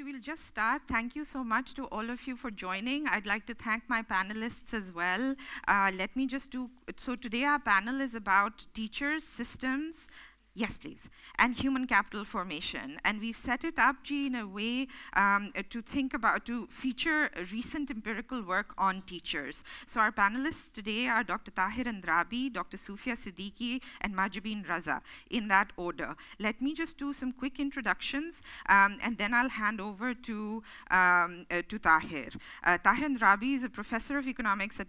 Andrabi, we'll just start. Thank you so much to all of you for joining. I'd like to thank my panelists as well. Let me just do, so today our panel is about teachers, systems, yes, please, and human capital formation. And we've set it up, G, in a way to feature recent empirical work on teachers. So our panelists today are Dr. Tahir Andrabi, Dr. Soufia Siddiqi, and Mahjabeen Raza, in that order. Let me just do some quick introductions, and then I'll hand over to Tahir. Tahir Andrabi is a professor of economics at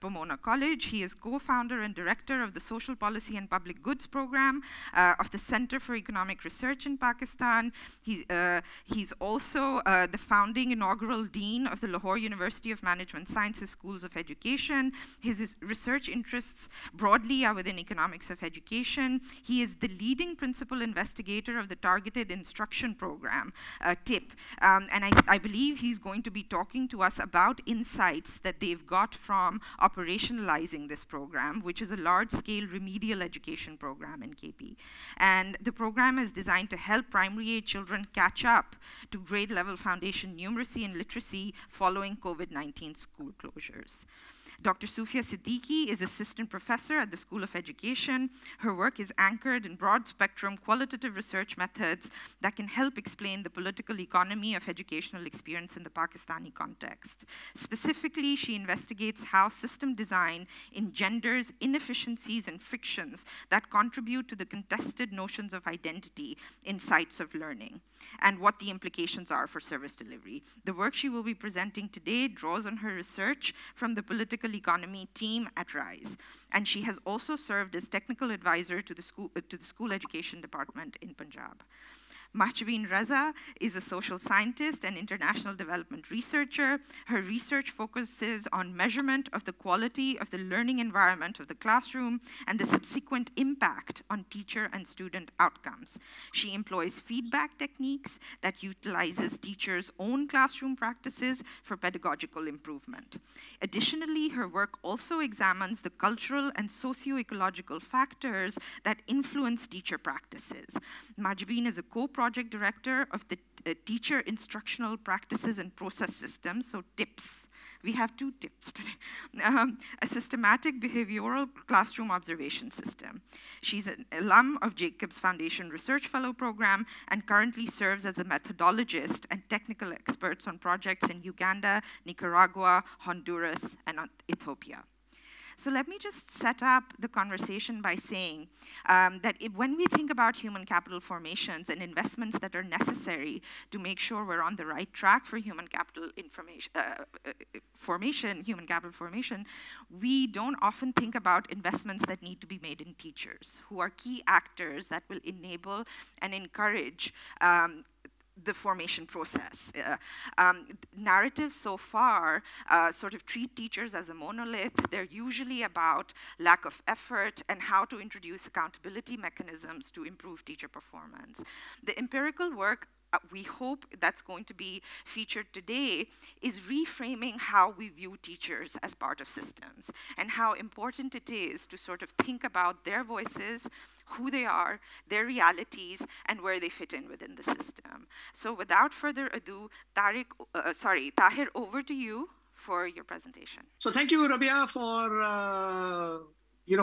Pomona College. He is co-founder and director of the Social Policy and Public Goods Program of the Center for Economic Research in Pakistan. He's also the founding inaugural dean of the Lahore University of Management Sciences Schools of Education. His research interests broadly are within economics of education. He is the leading principal investigator of the Targeted Instruction Program, TIP. And I believe he's going to be talking to us about insights that they've got from operationalizing this program, which is a large-scale remedial education program in KP. And the program is designed to help primary age children catch up to grade-level foundation numeracy and literacy following COVID-19 school closures. Dr. Soufia Siddiqi is assistant professor at the School of Education. Her work is anchored in broad-spectrum qualitative research methods that can help explain the political economy of educational experience in the Pakistani context. Specifically, she investigates how system design engenders inefficiencies and frictions that contribute to the contested notions of identity in sites of learning, and what the implications are for service delivery. The work she will be presenting today draws on her research from the political economy team at RISE, and she has also served as technical advisor to the school education department in Punjab. Mahjabeen Raza is a social scientist and international development researcher. Her research focuses on measurement of the quality of the learning environment of the classroom and the subsequent impact on teacher and student outcomes. She employs feedback techniques that utilizes teachers' own classroom practices for pedagogical improvement. Additionally, her work also examines the cultural and socio-ecological factors that influence teacher practices. Mahjabeen is a co-project director of the Teacher Instructional Practices and Process Systems, so TIPS. We have two TIPS today. A systematic behavioral classroom observation system. She's an alum of Jacobs Foundation Research Fellow Program and currently serves as a methodologist and technical experts on projects in Uganda, Nicaragua, Honduras, and Ethiopia. So let me just set up the conversation by saying that when we think about human capital formations and investments that are necessary to make sure we're on the right track for human capital formation, we don't often think about investments that need to be made in teachers, who are key actors that will enable and encourage the formation process. Narratives so far sort of treat teachers as a monolith. They're usually about lack of effort and how to introduce accountability mechanisms to improve teacher performance. The empirical work we hope that's going to be featured today is reframing how we view teachers as part of systems and how important it is to sort of think about their voices, who they are, their realities, and where they fit in within the system. So without further ado, Tahir, over to you for your presentation. So thank you, Rabea, for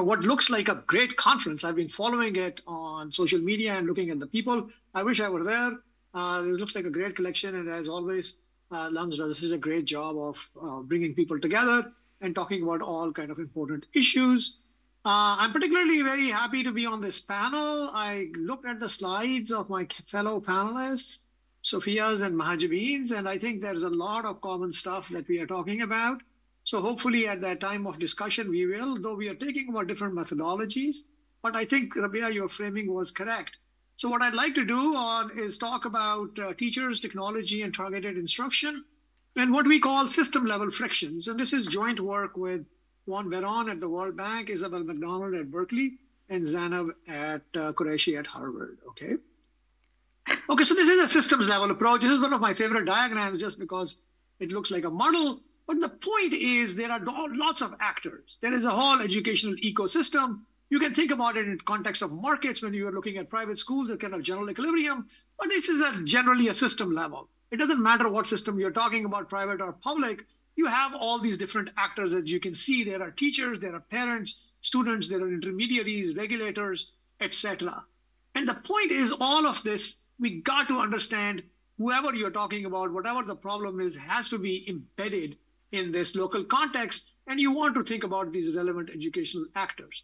what looks like a great conference. I've been following it on social media and looking at the people. I wish I were there. It looks like a great collection, and as always, Lance does a great job of bringing people together and talking about all kind of important issues. I'm particularly very happy to be on this panel. I looked at the slides of my fellow panelists, Soufia's and Mahjabeen's, and I think there's a lot of common stuff that we are talking about. So hopefully at that time of discussion, we will, though we are taking about different methodologies. But I think, Rabea, your framing was correct. So what I'd like to do is talk about teachers, technology, and targeted instruction, and what we call system-level frictions. And this is joint work with Juan Veron at the World Bank, Isabel McDonald at Berkeley, and Zainab at Qureshi at Harvard, okay? Okay, so this is a systems-level approach. This is one of my favorite diagrams just because it looks like a model. But the point is there are lots of actors. There is a whole educational ecosystem. You can think about it in context of markets when you are looking at private schools, a kind of general equilibrium, but this is generally a system level. It doesn't matter what system you're talking about, private or public, you have all these different actors. As you can see, there are teachers, there are parents, students, there are intermediaries, regulators, etc. And the point is, all of this, we got to understand whoever you're talking about, whatever the problem is, has to be embedded in this local context. And you want to think about these relevant educational actors.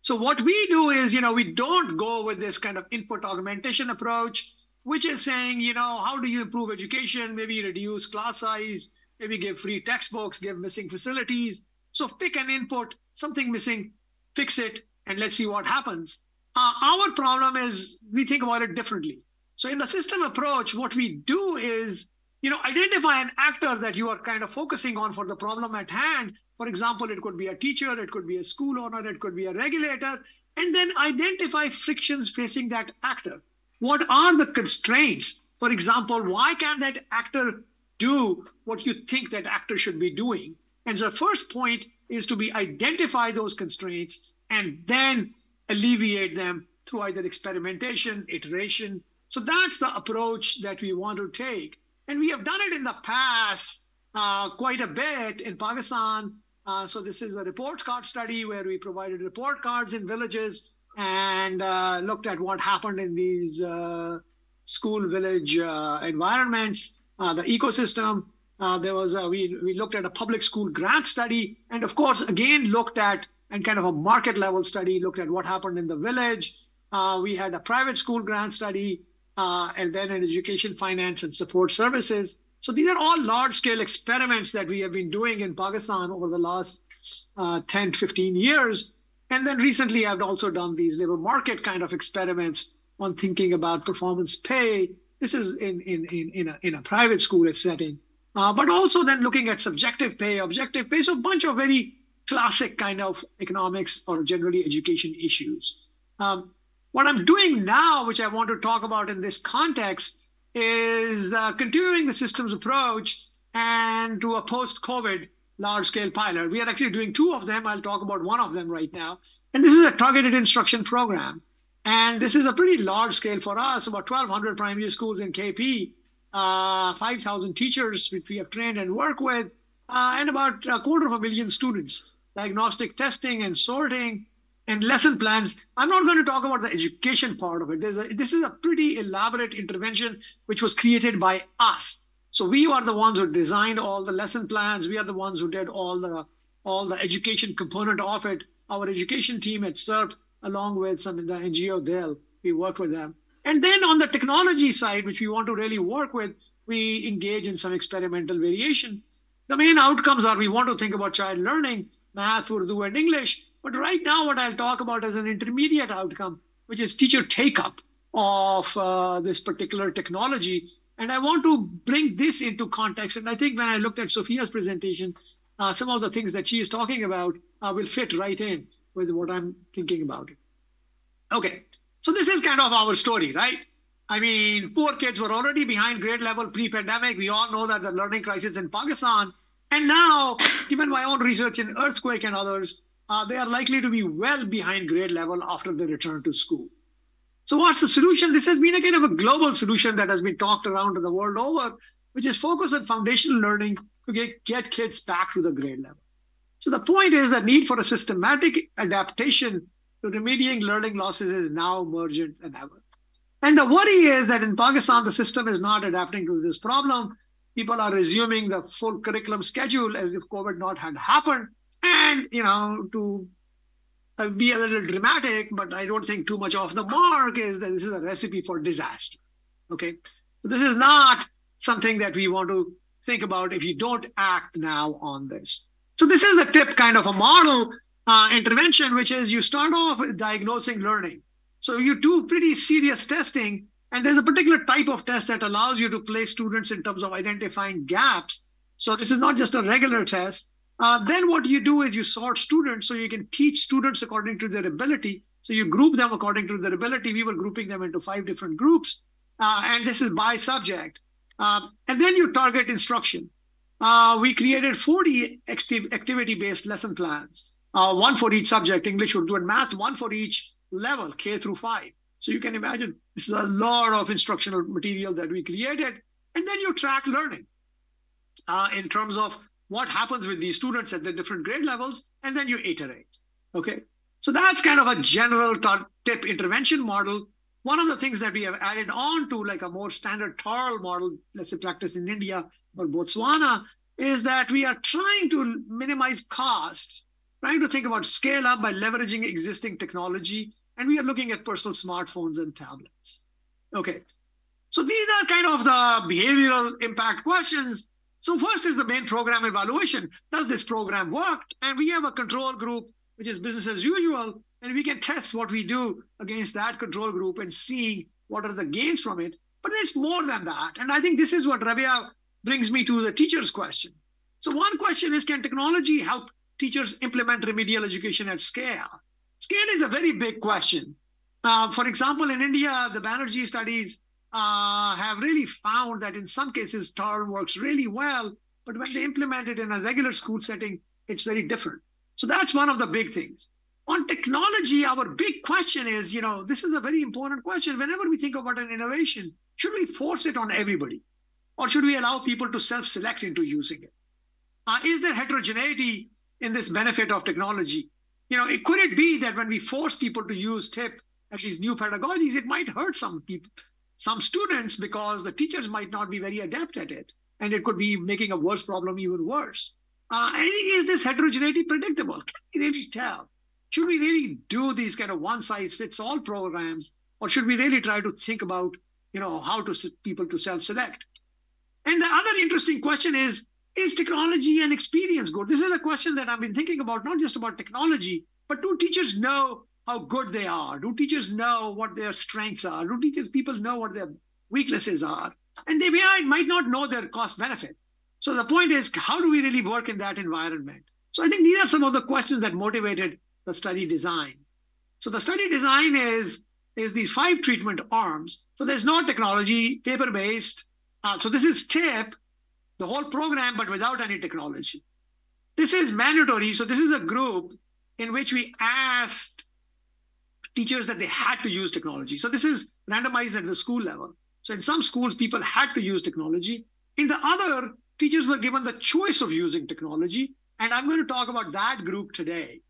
So what we do is, we don't go with this kind of input augmentation approach, which is saying, how do you improve education? Maybe reduce class size, maybe give free textbooks, give missing facilities. So pick an input, something missing, fix it, and let's see what happens. Our problem is we think about it differently. So in the system approach, what we do is, identify an actor that you are kind of focusing on for the problem at hand. For example, it could be a teacher, it could be a school owner, it could be a regulator, and then identify frictions facing that actor. What are the constraints? For example, why can't that actor do what you think that actor should be doing? And so the first point is to identify those constraints and then alleviate them through either experimentation, iteration. So that's the approach that we want to take. And we have done it in the past quite a bit in Pakistan. So this is a report card study where we provided report cards in villages and looked at what happened in these school village environments, the ecosystem. We looked at a public school grant study, and of course, again, looked at and kind of a market level study, looked at what happened in the village. We had a private school grant study, and then an education finance and support services. So these are all large scale experiments that we have been doing in Pakistan over the last 10, 15 years. And then recently I've also done these labor market kind of experiments on thinking about performance pay. This is in a private school setting, but also then looking at subjective pay, objective pay. So a bunch of very classic kind of economics or generally education issues. What I'm doing now, which I want to talk about in this context, is continuing the systems approach and to a post-COVID large-scale pilot. We are actually doing two of them. I'll talk about one of them right now. And this is a targeted instruction program. And this is a pretty large scale for us, about 1,200 primary schools in KP, 5,000 teachers which we have trained and work with, and about 250,000 students. Diagnostic testing and sorting and lesson plans. I'm not going to talk about the education part of it. This is a pretty elaborate intervention which was created by us. So we are the ones who designed all the lesson plans. We are the ones who did all the education component of it. Our education team at CERT, along with some of the NGO there, we work with them. And then on the technology side, which we want to really work with, we engage in some experimental variation. The main outcomes are we want to think about child learning, math, Urdu, and English. But right now, what I'll talk about is an intermediate outcome, which is teacher take-up of this particular technology. And I want to bring this into context. And I think when I looked at Soufia's presentation, some of the things that she is talking about will fit right in with what I'm thinking about it. Okay, so this is kind of our story, right? I mean, poor kids were already behind grade level pre-pandemic. We all know that the learning crisis in Pakistan. And now, given my own research in earthquake and others, they are likely to be well behind grade level after they return to school. So what's the solution? This has been a kind of a global solution that has been talked around the world over, which is focus on foundational learning to get kids back to the grade level. So the point is the need for a systematic adaptation to remedying learning losses is now more urgent than ever. And the worry is that in Pakistan, the system is not adapting to this problem. People are resuming the full curriculum schedule as if COVID not had happened. And, to be a little dramatic, but I don't think too much off the mark, is that this is a recipe for disaster. Okay, so this is not something that we want to think about if you don't act now on this. So this is the tip kind of a model intervention, which is you start off with diagnosing learning. So you do pretty serious testing, and there's a particular type of test that allows you to place students in terms of identifying gaps. So this is not just a regular test. Then what you do is you sort students so you can teach students according to their ability. So you group them according to their ability. We were grouping them into 5 different groups, and this is by subject. And then you target instruction. We created 40 activity-based lesson plans, 1 for each subject, English, Urdu, and math, 1 for each level, K through 5. So you can imagine this is a lot of instructional material that we created. And then you track learning in terms of what happens with these students at the different grade levels, and then you iterate. Okay, so that's kind of a general tip intervention model. One of the things that we have added on to like a more standard TARL model, let's say practice in India or Botswana, is that we are trying to minimize costs, trying to think about scale up by leveraging existing technology, and we are looking at personal smartphones and tablets. Okay, so these are kind of the behavioral impact questions. So first is the main program evaluation. Does this program work? And we have a control group, which is business as usual, and we can test what we do against that control group and see what are the gains from it. But there's more than that. And I think this is what Rabea brings me to the teacher's question. So one question is, can technology help teachers implement remedial education at scale? Scale is a very big question. For example, in India, the Banerjee studies have really found that in some cases, TARL works really well, but when they implement it in a regular school setting, it's very different. So that's one of the big things. On technology, our big question is, this is a very important question. Whenever we think about an innovation, should we force it on everybody? Or should we allow people to self-select into using it? Is there heterogeneity in this benefit of technology? Could it be that when we force people to use TIP and these new pedagogies, it might hurt some people, some students, because the teachers might not be very adept at it, and it could be making a worse problem even worse. Is this heterogeneity predictable? Can we really tell? Should we really do these kind of one-size-fits-all programs, or should we really try to think about, how to people to self-select? And the other interesting question is technology and experience good? This is a question that I've been thinking about, not just about technology, but do teachers know how good they are? Do teachers know what their strengths are? Do people know what their weaknesses are? And they might not know their cost benefit. So the point is, how do we really work in that environment? So I think these are some of the questions that motivated the study design. So the study design is these 5 treatment arms. So there's no technology, paper-based. So this is TIP, the whole program, but without any technology. This is mandatory. So this is a group in which we asked teachers that they had to use technology. So this is randomized at the school level. So in some schools, people had to use technology. In the other, teachers were given the choice of using technology. And I'm going to talk about that group today.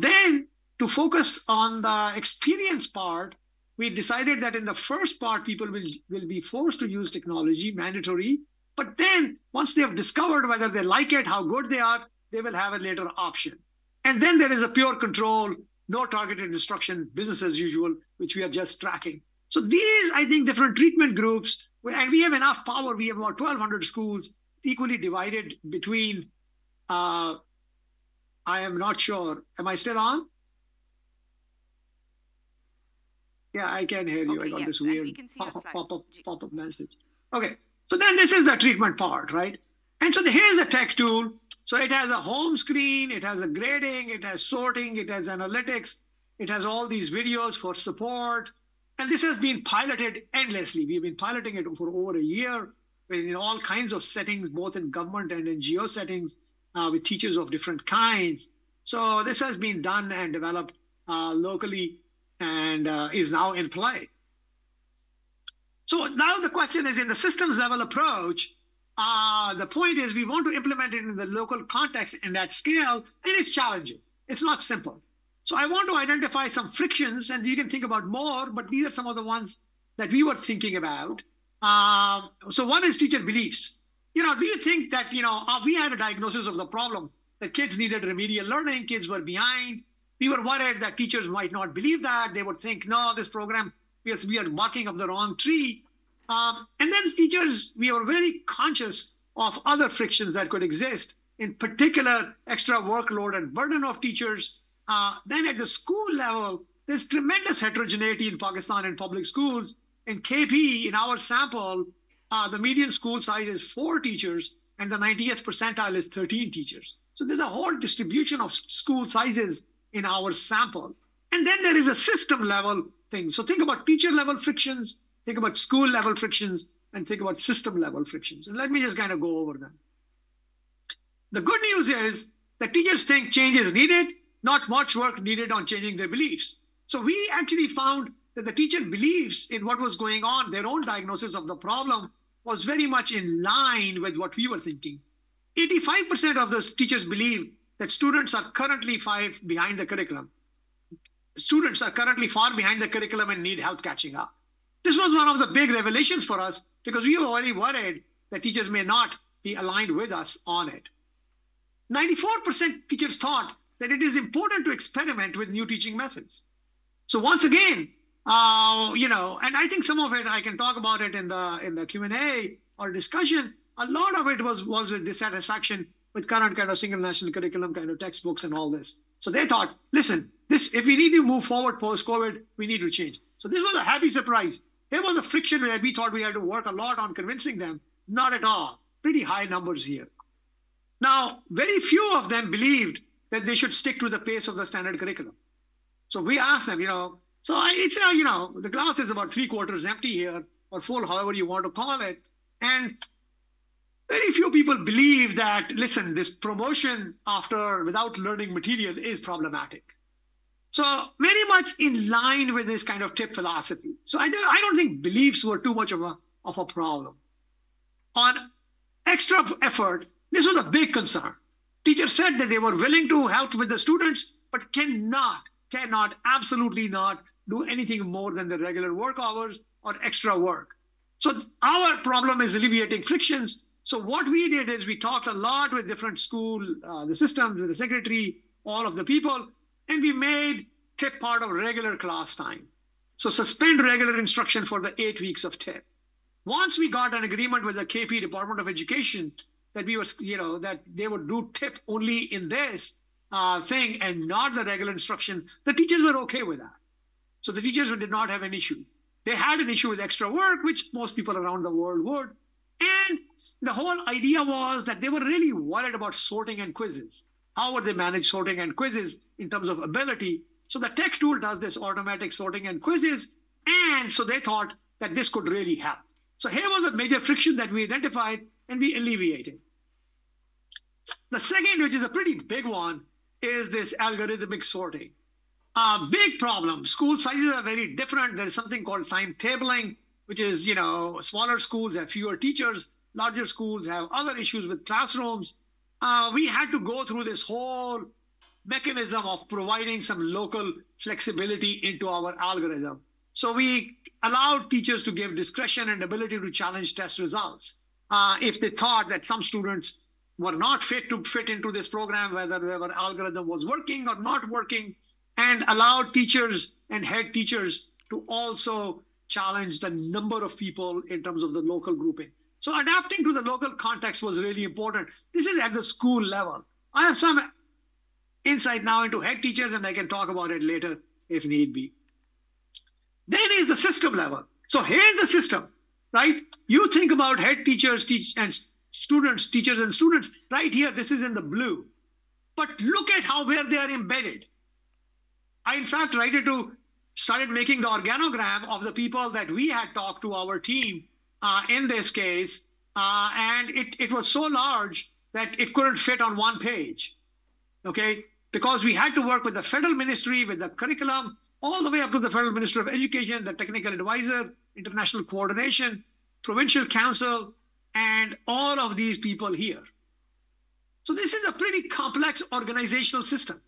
Then, to focus on the experience part, we decided that in the first part, people will be forced to use technology, mandatory. But then, once they have discovered whether they like it, how good they are, they will have a later option. And then there is a pure control, no targeted instruction, business as usual, which we are just tracking. So these, I think, different treatment groups, and we have enough power. We have about 1,200 schools equally divided between, I am not sure. Am I still on? Yeah, I can hear you. Okay, I got yes, this weird we can see pop-up message. Okay, so then this is the treatment part, right? And so here's a tech tool. So it has a home screen, it has a grading, it has sorting, it has analytics, it has all these videos for support. And this has been piloted endlessly. We've been piloting it for over a year in all kinds of settings, both in government and NGO settings, with teachers of different kinds. So this has been done and developed locally and is now in play. So now the question is, in the systems level approach, the point is we want to implement it in the local context and at scale, and it's challenging. It's not simple. So I want to identify some frictions, and you can think about more, but these are some of the ones that we were thinking about. So one is teacher beliefs. Do you think that, we had a diagnosis of the problem that kids needed remedial learning, kids were behind. We were worried that teachers might not believe that. They would think, no, this program, we are barking up the wrong tree. And then teachers, we are very conscious of other frictions that could exist, in particular, extra workload and burden of teachers. Then at the school level, there's tremendous heterogeneity in Pakistan in public schools. In KP, in our sample, the median school size is 4 teachers, and the 90th percentile is 13 teachers. So there's a whole distribution of school sizes in our sample. And then there is a system level thing. So think about teacher level frictions, think about school level frictions, and think about system level frictions. And let me just kind of go over them. The good news is that teachers think change is needed, not much work needed on changing their beliefs. So we actually found that the teacher believes in what was going on, their own diagnosis of the problem was very much in line with what we were thinking. 85% of those teachers believe that students are currently behind the curriculum. Students are currently far behind the curriculum and need help catching up. This was one of the big revelations for us because we were already worried that teachers may not be aligned with us on it. 94% teachers thought that it is important to experiment with new teaching methods. So once again, and I think some of it I can talk about it in the Q&A or discussion. A lot of it was with dissatisfaction with current kind of single national curriculum kind of textbooks and all this. So they thought, listen, if we need to move forward post-COVID, we need to change. So this was a happy surprise. There was a friction where we thought we had to work a lot on convincing them. Not at all. Pretty high numbers here. Now, very few of them believed that they should stick to the pace of the standard curriculum. So we asked them, the glass is about 3/4 empty here, or full, however you want to call it. And very few people believe that, listen, this promotion without learning material is problematic. So very much in line with this kind of tip philosophy. So I don't think beliefs were too much of a problem. On extra effort, this was a big concern. Teachers said that they were willing to help with the students, but cannot, absolutely not do anything more than the regular work hours or extra work. So our problem is alleviating frictions. So what we did is we talked a lot with different school, the systems, with the secretary, all of the people, and we made TIP part of regular class time. So suspend regular instruction for the 8 weeks of TIP. Once we got an agreement with the KP, Department of Education, that that they would do TIP only in this thing and not the regular instruction, the teachers were okay with that. So the teachers did not have an issue. They had an issue with extra work, which most people around the world would. And the whole idea was that they were really worried about sorting and quizzes. How would they manage sorting and quizzes in terms of ability? So the tech tool does this automatic sorting and quizzes. And so they thought that this could really help. So here was a major friction that we identified and we alleviated. The second, which is a pretty big one, is this algorithmic sorting. Big problem. School sizes are very different. There is something called timetabling, which is, smaller schools have fewer teachers. Larger schools have other issues with classrooms. We had to go through this whole mechanism of providing some local flexibility into our algorithm. So we allowed teachers to give discretion and ability to challenge test results. If they thought that some students were not fit to fit into this program, whether their algorithm was working or not working, and allowed teachers and head teachers to also challenge the number of people in terms of the local grouping. So adapting to the local context was really important. This is at the school level. I have some insight now into head teachers, and I can talk about it later if need be. Then is the system level. So here's the system, right? You think about head teachers and students, teachers and students, right here, this is in the blue. But look at where they are embedded. I, in fact, started making the organogram of the people that we had talked to our team in this case. And it was so large that it couldn't fit on one page, okay? Because we had to work with the federal ministry, with the curriculum, all the way up to the Federal Minister of Education, the technical advisor, international coordination, provincial council, and all of these people here. So this is a pretty complex organizational system.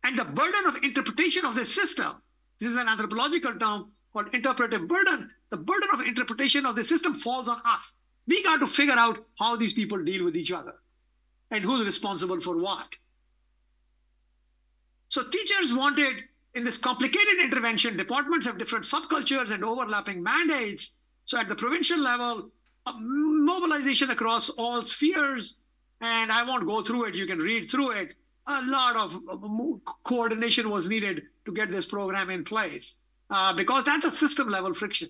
And the burden of interpretation of this system, this is an anthropological term called interpretive burden. The burden of interpretation of the system falls on us. We got to figure out how these people deal with each other and who's responsible for what. So teachers wanted, in this complicated intervention, departments have different subcultures and overlapping mandates. So at the provincial level, mobilization across all spheres, and I won't go through it, you can read through it. A lot of coordination was needed to get this program in place because that's a system level friction.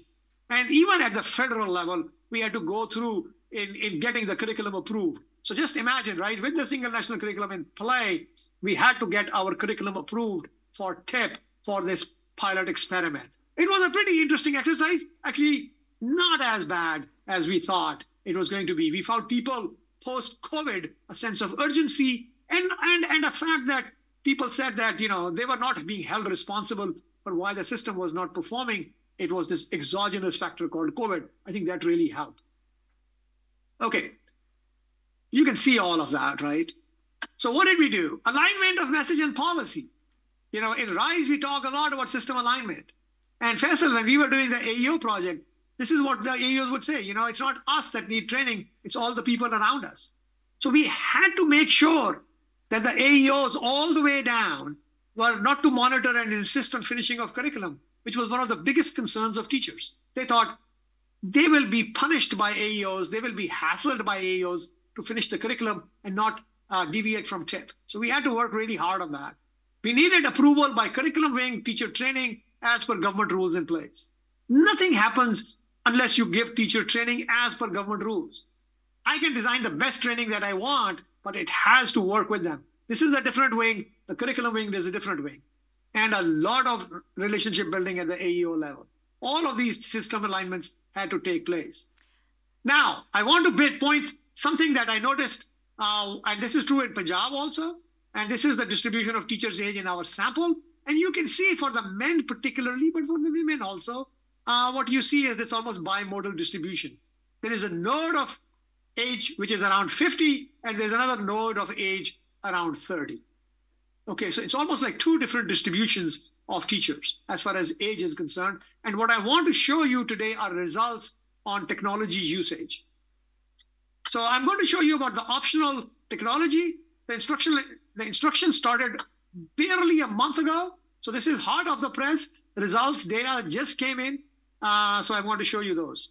And even at the federal level, we had to go through in getting the curriculum approved. So just imagine, right, with the single national curriculum in play, we had to get our curriculum approved for TIP for this pilot experiment. It was a pretty interesting exercise, actually not as bad as we thought it was going to be. We found people post-COVID a sense of urgency and a fact that people said that, they were not being held responsible for why the system was not performing. It was this exogenous factor called COVID. I think that really helped. Okay, you can see all of that, right? So what did we do? Alignment of message and policy. In RISE, we talk a lot about system alignment. And Faisal, when we were doing the AEO project, this is what the AEOs would say. It's not us that need training, it's all the people around us. So we had to make sure that the AEOs all the way down were not to monitor and insist on finishing of curriculum, which was one of the biggest concerns of teachers. They thought they will be punished by AEOs, they will be hassled by AEOs to finish the curriculum and not deviate from TIP. So we had to work really hard on that. We needed approval by curriculum wing, teacher training, as per government rules in place. Nothing happens unless you give teacher training as per government rules. I can design the best training that I want, but it has to work with them. This is a different wing. The curriculum wing is a different wing. And a lot of relationship building at the AEO level. All of these system alignments had to take place. Now, I want to point something that I noticed, and this is true in Punjab also, and this is the distribution of teachers' age in our sample. And you can see for the men particularly, but for the women also, what you see is it's almost bimodal distribution. There is a node of age which is around 50, and there's another node of age around 30. Okay, so it's almost like two different distributions of teachers as far as age is concerned. And what I want to show you today are results on technology usage. So I'm going to show you about the optional technology. The instruction started barely a month ago. So this is hot off the press. Results data just came in. So I want to show you those.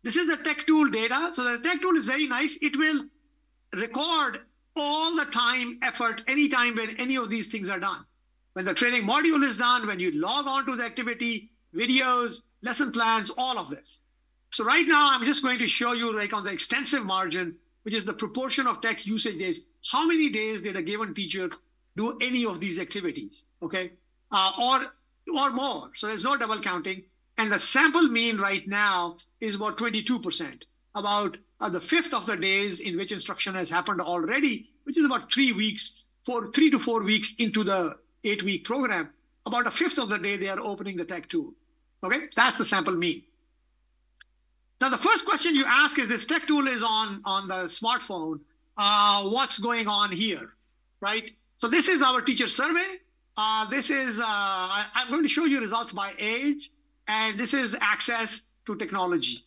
This is the tech tool data. So the tech tool is very nice. It will record all the time, effort, anytime when any of these things are done. When the training module is done, when you log on to the activity, videos, lesson plans, all of this. So right now, I'm just going to show you like on the extensive margin, which is the proportion of tech usage days. How many days did a given teacher do any of these activities, okay? Or more, so there's no double counting. And the sample mean right now is about 22%, about the fifth of the days in which instruction has happened already, which is about 3 weeks, 3 to 4 weeks into the 8-week program. About a fifth of the day, they are opening the tech tool, okay? That's the sample mean. Now, the first question you ask is this tech tool is on the smartphone. What's going on here, right? So this is our teacher survey. I'm going to show you results by age, and this is access to technology.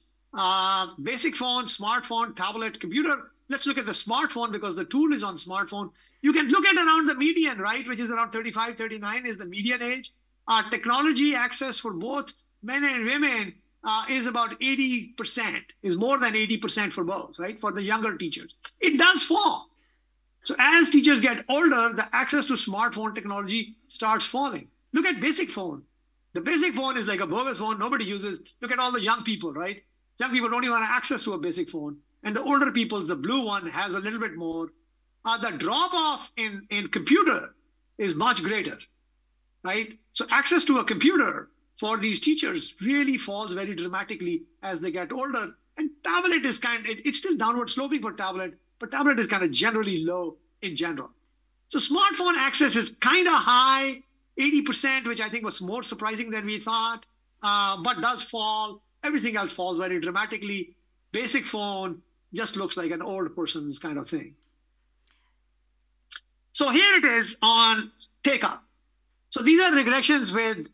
Basic phone, smartphone, tablet, computer. Let's look at the smartphone because the tool is on smartphone. You can look at around the median, right, which is around 35, 39 is the median age. Technology access for both men and women is about 80%, is more than 80% for both, right, for the younger teachers. It does fall. So as teachers get older, the access to smartphone technology starts falling. Look at basic phone. The basic phone is like a bogus phone nobody uses. Look at all the young people, right? Young people don't even have access to a basic phone. And the older people, the blue one has a little bit more. The drop off in computer is much greater, right? So access to a computer for these teachers really falls very dramatically as they get older. And tablet is it's still downward sloping for tablet, but tablet is kind of generally low in general. So smartphone access is kind of high, 80%, which I think was more surprising than we thought, but does fall. Everything else falls very dramatically. Basic phone just looks like an old person's kind of thing. So here it is on take up. So these are regressions with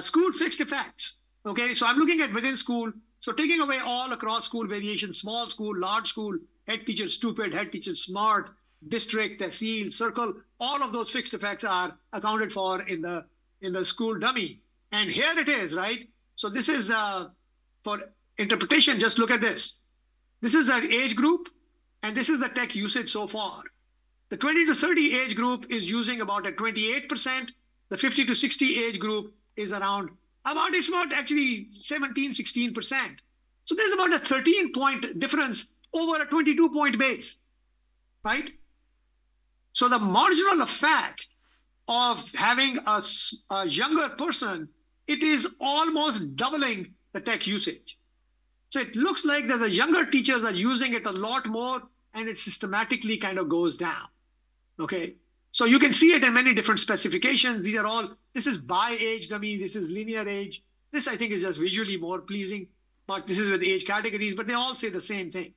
school fixed effects. Okay, so I'm looking at within school. So taking away all across school variations, small school, large school, head teacher stupid, head teacher smart, district, tehsil, circle, all of those fixed effects are accounted for in the school dummy. And here it is, right? So this is for interpretation, just look at this. This is the age group, and this is the tech usage so far. The 20 to 30 age group is using about a 28%. The 50 to 60 age group is it's about actually 17, 16%. So there's about a 13-point difference over a 22-point base, right? So the marginal effect of having a younger person, it is almost doubling the tech usage. So it looks like that the younger teachers are using it a lot more, and it systematically kind of goes down, okay? So you can see it in many different specifications. This is by age dummy, this is linear age. This I think is just visually more pleasing, but this is with age categories, but they all say the same thing.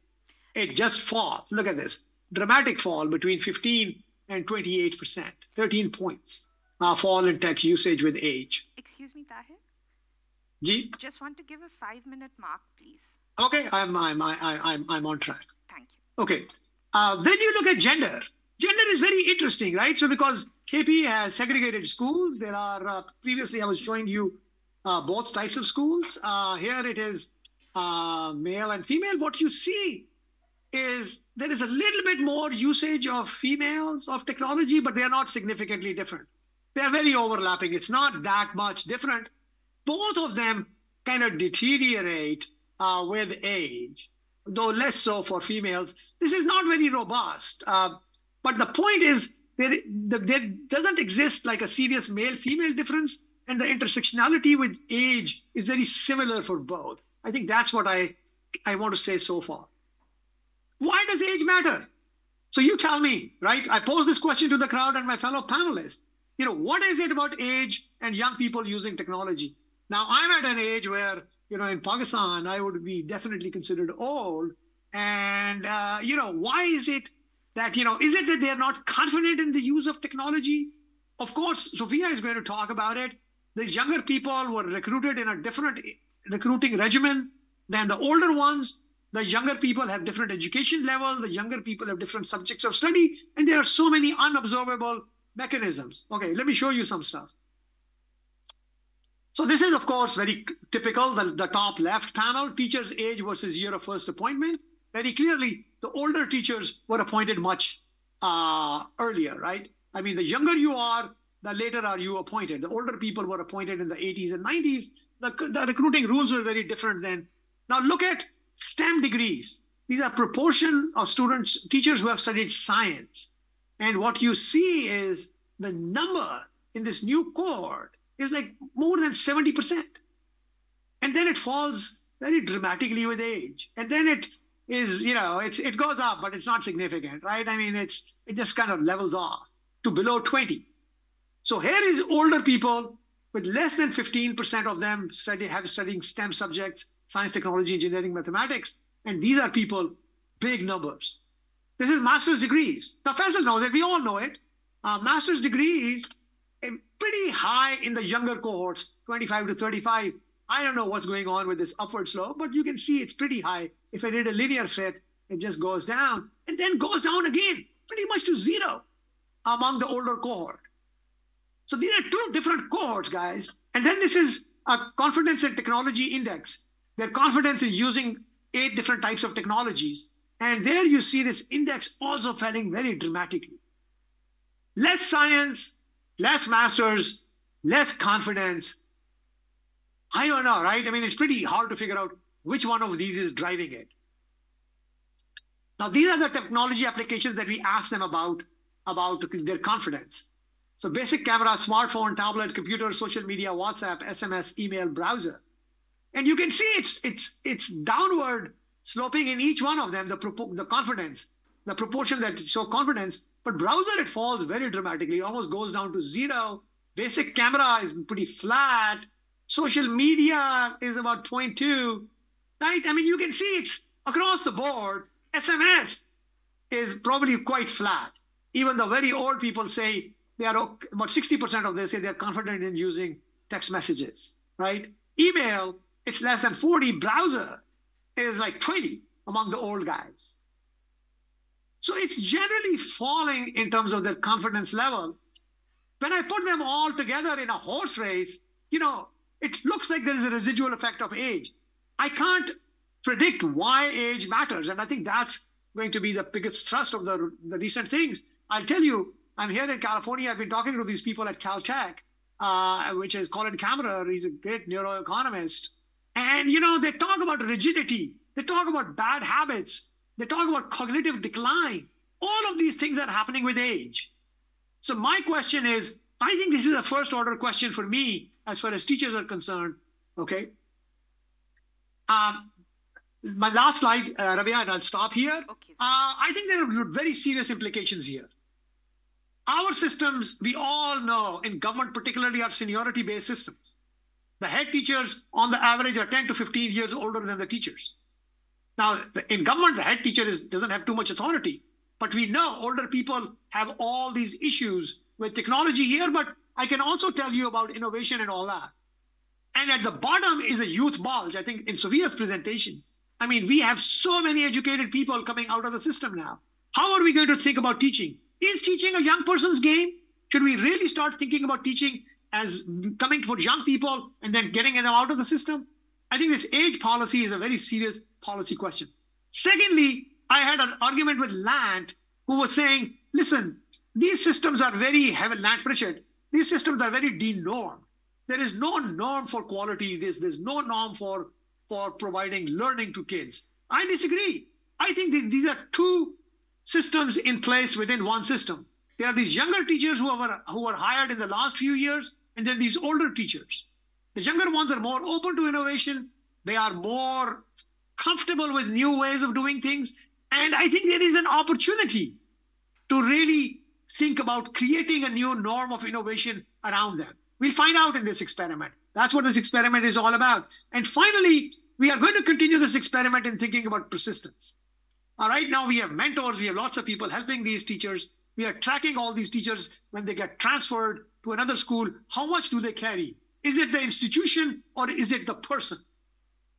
It just falls. Look at this. Dramatic fall between 15 and 28%. 13 points fall in tech usage with age. Excuse me, Tahir? Ji? Just want to give a 5-minute mark, please. Okay, I'm on track. Thank you. Okay. Then you look at gender. Gender is very interesting, right? So because KP has segregated schools, there are, previously I was showing you both types of schools. Here it is male and female. What you see is there is a little bit more usage of females of technology, but they are not significantly different. They are very overlapping. It's not that much different. Both of them kind of deteriorate with age, though less so for females. This is not very robust. But the point is there doesn't exist like a serious male-female difference, and the intersectionality with age is very similar for both. I think that's what I want to say so far. Why does age matter? So you tell me, right? I pose this question to the crowd and my fellow panelists. You know, what is it about age and young people using technology? Now, I'm at an age where, you know, in Pakistan, I would be definitely considered old. And, you know, why is it that, you know, is it that they're not confident in the use of technology? Of course, Soufia is going to talk about it. These younger people were recruited in a different recruiting regimen than the older ones. The younger people have different education levels. The younger people have different subjects of study. And there are so many unobservable mechanisms. Okay, let me show you some stuff. So this is, of course, very typical, the top left panel, teacher's age versus year of first appointment. Very clearly, the older teachers were appointed much earlier, right? I mean, the younger you are, the later are you appointed. The older people were appointed in the 80s and 90s. The recruiting rules were very different then. Now look at STEM degrees. These are proportion of students, teachers who have studied science. And what you see is the number in this new cohort is like more than 70%. And then it falls very dramatically with age. And then it is, you know, it goes up, but it's not significant, right? I mean, it just kind of levels off to below 20. So here is older people with less than 15% of them studying STEM subjects, science, technology, engineering, mathematics. And these are people, big numbers. This is master's degrees. Now, Faisal knows it. We all know it. Master's degrees pretty high in the younger cohorts, 25 to 35. I don't know what's going on with this upward slope, but you can see it's pretty high. If I did a linear fit, it just goes down and then goes down again, pretty much to zero among the older cohort. So these are two different cohorts, guys. And then this is a confidence in technology index. Their confidence in using 8 different types of technologies. And there you see this index also falling very dramatically. Less science, less masters, less confidence. I don't know, right? I mean, it's pretty hard to figure out which one of these is driving it. Now, these are the technology applications that we asked them about their confidence. So basic camera, smartphone, tablet, computer, social media, WhatsApp, SMS, email, browser. And you can see it's downward sloping in each one of them, the confidence, the proportion that show confidence. But browser, it falls very dramatically. It almost goes down to zero. Basic camera is pretty flat. Social media is about 0.2, right? I mean, you can see it's across the board. SMS is probably quite flat. Even the very old people say they are about 60% of them say they're confident in using text messages, right? Email, it's less than 40. Browser is like 20 among the old guys. So it's generally falling in terms of their confidence level. When I put them all together in a horse race, you know, it looks like there is a residual effect of age. I can't predict why age matters. And I think that's going to be the biggest thrust of the recent things. I'll tell you, I'm here in California. I've been talking to these people at Caltech, which is Colin Cameron. He's a great neuroeconomist. And, you know, they talk about rigidity. They talk about bad habits. They talk about cognitive decline. All of these things are happening with age. So my question is, I think this is a first order question for me as far as teachers are concerned, okay? My last slide, Rabea, and I'll stop here. Okay. I think there are very serious implications here. Our systems, we all know, in government particularly, are seniority-based systems. The head teachers, on the average, are 10 to 15 years older than the teachers. Now, in government, the head teacher doesn't have too much authority. But we know older people have all these issues with technology here, but I can also tell you about innovation and all that. And at the bottom is a youth bulge, I think, in Soufia's presentation. I mean, we have so many educated people coming out of the system now. How are we going to think about teaching? Is teaching a young person's game? Should we really start thinking about teaching as coming for young people and then getting them out of the system? I think this age policy is a very serious policy question. Secondly, I had an argument with Lant, who was saying, listen, these systems are very heavy, Lant Pritchett, these systems are very de-normed. There is no norm for quality. There's no norm for providing learning to kids. I disagree. I think these are two systems in place within one system. There are these younger teachers who were hired in the last few years, and then these older teachers. The younger ones are more open to innovation. They are more comfortable with new ways of doing things. And I think there is an opportunity to really think about creating a new norm of innovation around them. We'll find out in this experiment. That's what this experiment is all about. And finally, we are going to continue this experiment in thinking about persistence. All right, now we have mentors. We have lots of people helping these teachers. We are tracking all these teachers when they get transferred to another school. How much do they carry? Is it the institution or is it the person?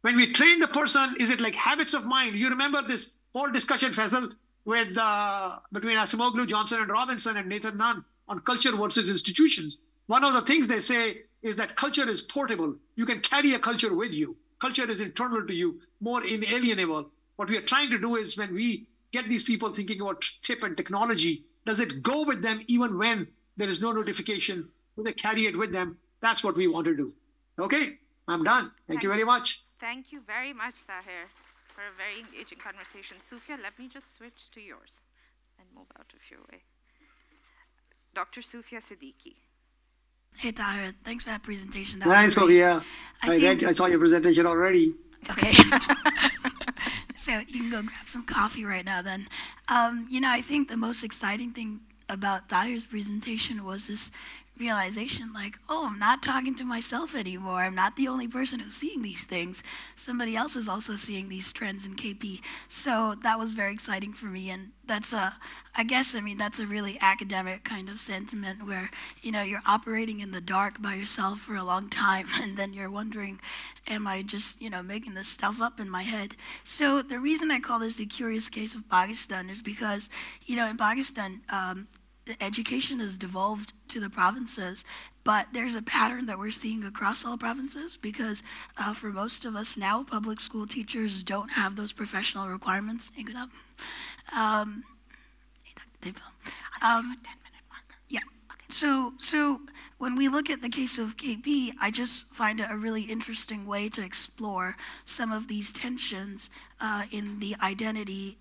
When we train the person, is it like habits of mind? You remember this whole discussion, Faisal, with between Asimoglu, Johnson and Robinson and Nathan Nunn on culture versus institutions. One of the things they say is that culture is portable. You can carry a culture with you. Culture is internal to you, more inalienable. What we are trying to do is when we get these people thinking about tip and technology, does it go with them even when there is no notification? Do they carry it with them? That's what we want to do. Okay, I'm done. Thank you very much. Thank you very much, Tahir, for a very engaging conversation. Soufia, let me just switch to yours and move out of your way. Dr. Soufia Siddiqui. Hey, Tahir, thanks for that presentation. Thanks, Soufia. I saw your presentation already. Okay. So you can go grab some coffee right now then. You know, I think the most exciting thing about Tahir's presentation was this realization like, oh, I'm not talking to myself anymore. I'm not the only person who's seeing these things. Somebody else is also seeing these trends in KP. So that was very exciting for me. And that's that's a really academic kind of sentiment where, you know, you're operating in the dark by yourself for a long time. And then you're wondering, am I just, you know, making this stuff up in my head? So the reason I call this the curious case of Pakistan is because, you know, in Pakistan, education has devolved to the provinces, but there's a pattern that we're seeing across all provinces because for most of us now, public school teachers don't have those professional requirements. Yeah. So when we look at the case of KP, I just find it a really interesting way to explore some of these tensions in the identity,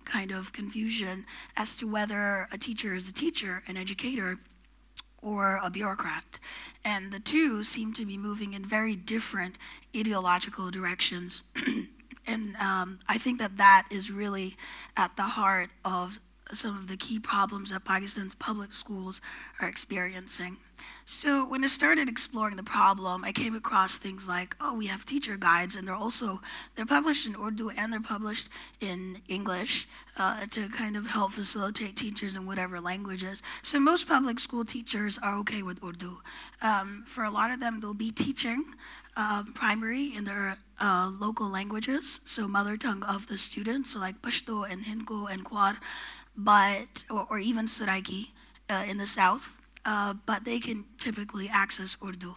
kind of confusion as to whether a teacher is a teacher, an educator, or a bureaucrat. And the two seem to be moving in very different ideological directions. And I think that is really at the heart of some of the key problems that Pakistan's public schools are experiencing. So when I started exploring the problem, I came across things like, oh, we have teacher guides, and they're published in Urdu and they're published in English to kind of help facilitate teachers in whatever languages. So most public school teachers are okay with Urdu. For a lot of them, they'll be teaching primary in their local languages, so mother tongue of the students, so like Pashto and Hindko and Kwar, or even Saraiki in the south, but they can typically access Urdu.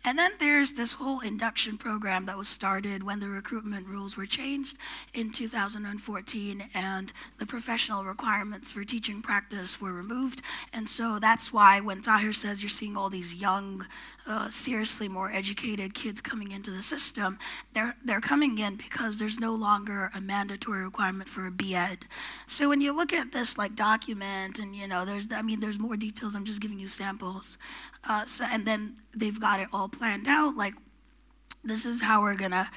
And then there's this whole induction program that was started when the recruitment rules were changed in 2014 and the professional requirements for teaching practice were removed. And so that's why when Tahir says you're seeing all these young, seriously more educated kids coming into the system, they're coming in because there's no longer a mandatory requirement for a B.Ed. So when you look at this like document and there's more details, I'm just giving you samples. And then they've got it all planned out, like this is how we're gonna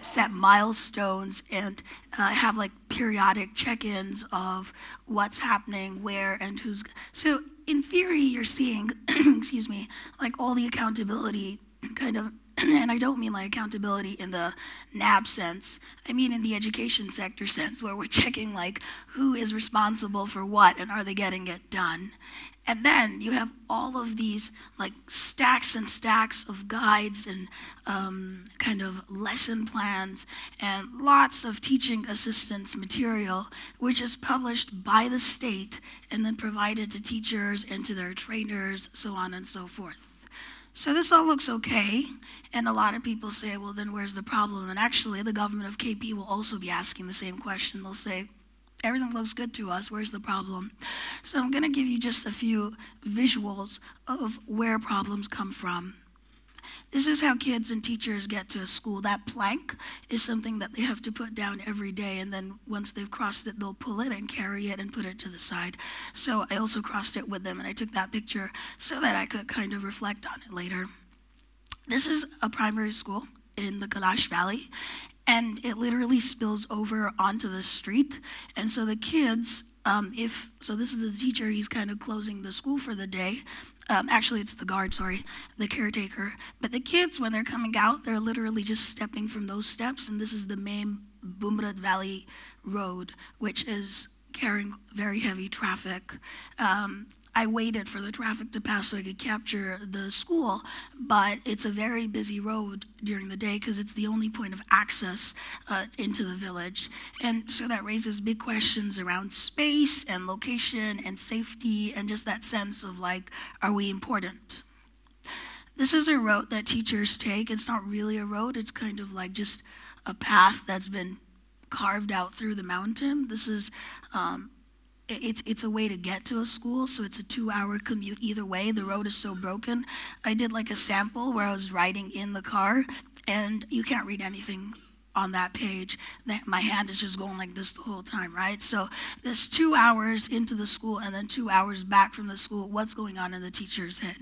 set milestones and have like periodic check-ins of what's happening, where, and who's. So in theory, you're seeing, excuse me, like all the accountability kind of And I don't mean like accountability in the NAB sense. I mean in the education sector sense, where we're checking like who is responsible for what and are they getting it done. And then you have all of these like stacks and stacks of guides and kind of lesson plans and lots of teaching assistance material, which is published by the state and then provided to teachers and to their trainers, so on and so forth. So this all looks okay, and a lot of people say, well, then where's the problem? And actually, the government of KP will also be asking the same question. They'll say, everything looks good to us, where's the problem? So I'm gonna give you just a few visuals of where problems come from. This is how kids and teachers get to a school. That plank is something that they have to put down every day, and then once they've crossed it, they'll pull it and carry it and put it to the side. So I also crossed it with them, and I took that picture so that I could kind of reflect on it later. This is a primary school in the Kailash Valley, and it literally spills over onto the street. And so the kids, so this is the teacher, he's kind of closing the school for the day. Actually, it's the guard, sorry, the caretaker. But the kids, when they're coming out, they're literally just stepping from those steps, and this is the main Bumrad Valley Road, which is carrying very heavy traffic. I waited for the traffic to pass so I could capture the school, but it's a very busy road during the day because it's the only point of access into the village. And so that raises big questions around space and location and safety and just that sense of like, are we important? This is a road that teachers take. It's not really a road, it's kind of like just a path that's been carved out through the mountain. This is it's a way to get to a school, so it's a 2-hour commute either way. The road is so broken. I did like a sample where I was riding in the car, and you can't read anything on that page. My hand is just going like this the whole time, right? So there's 2 hours into the school and then 2 hours back from the school. What's going on in the teacher's head?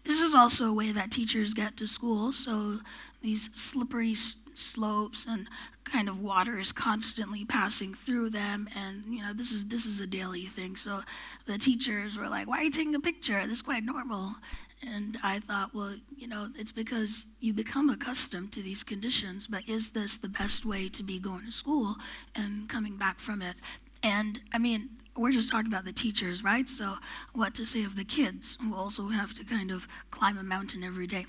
This is also a way that teachers get to school, so these slippery slopes and kind of water is constantly passing through them, and you know this is a daily thing. So the teachers were like, why are you taking a picture? This is quite normal. And I thought, well, you know, it's because you become accustomed to these conditions, but is this the best way to be going to school and coming back from it? And I mean, we're just talking about the teachers, right? So what to say of the kids who also have to kind of climb a mountain every day?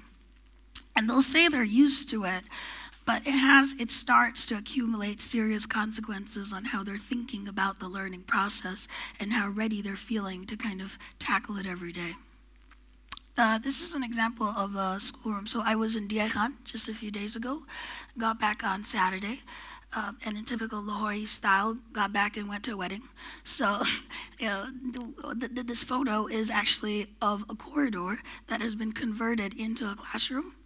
And they'll say they're used to it, but it starts to accumulate serious consequences on how they're thinking about the learning process and how ready they're feeling to kind of tackle it every day. This is an example of a schoolroom. So I was in Diakhan just a few days ago, got back on Saturday, and in typical Lahore style, got back and went to a wedding. So you know, this photo is actually of a corridor that has been converted into a classroom.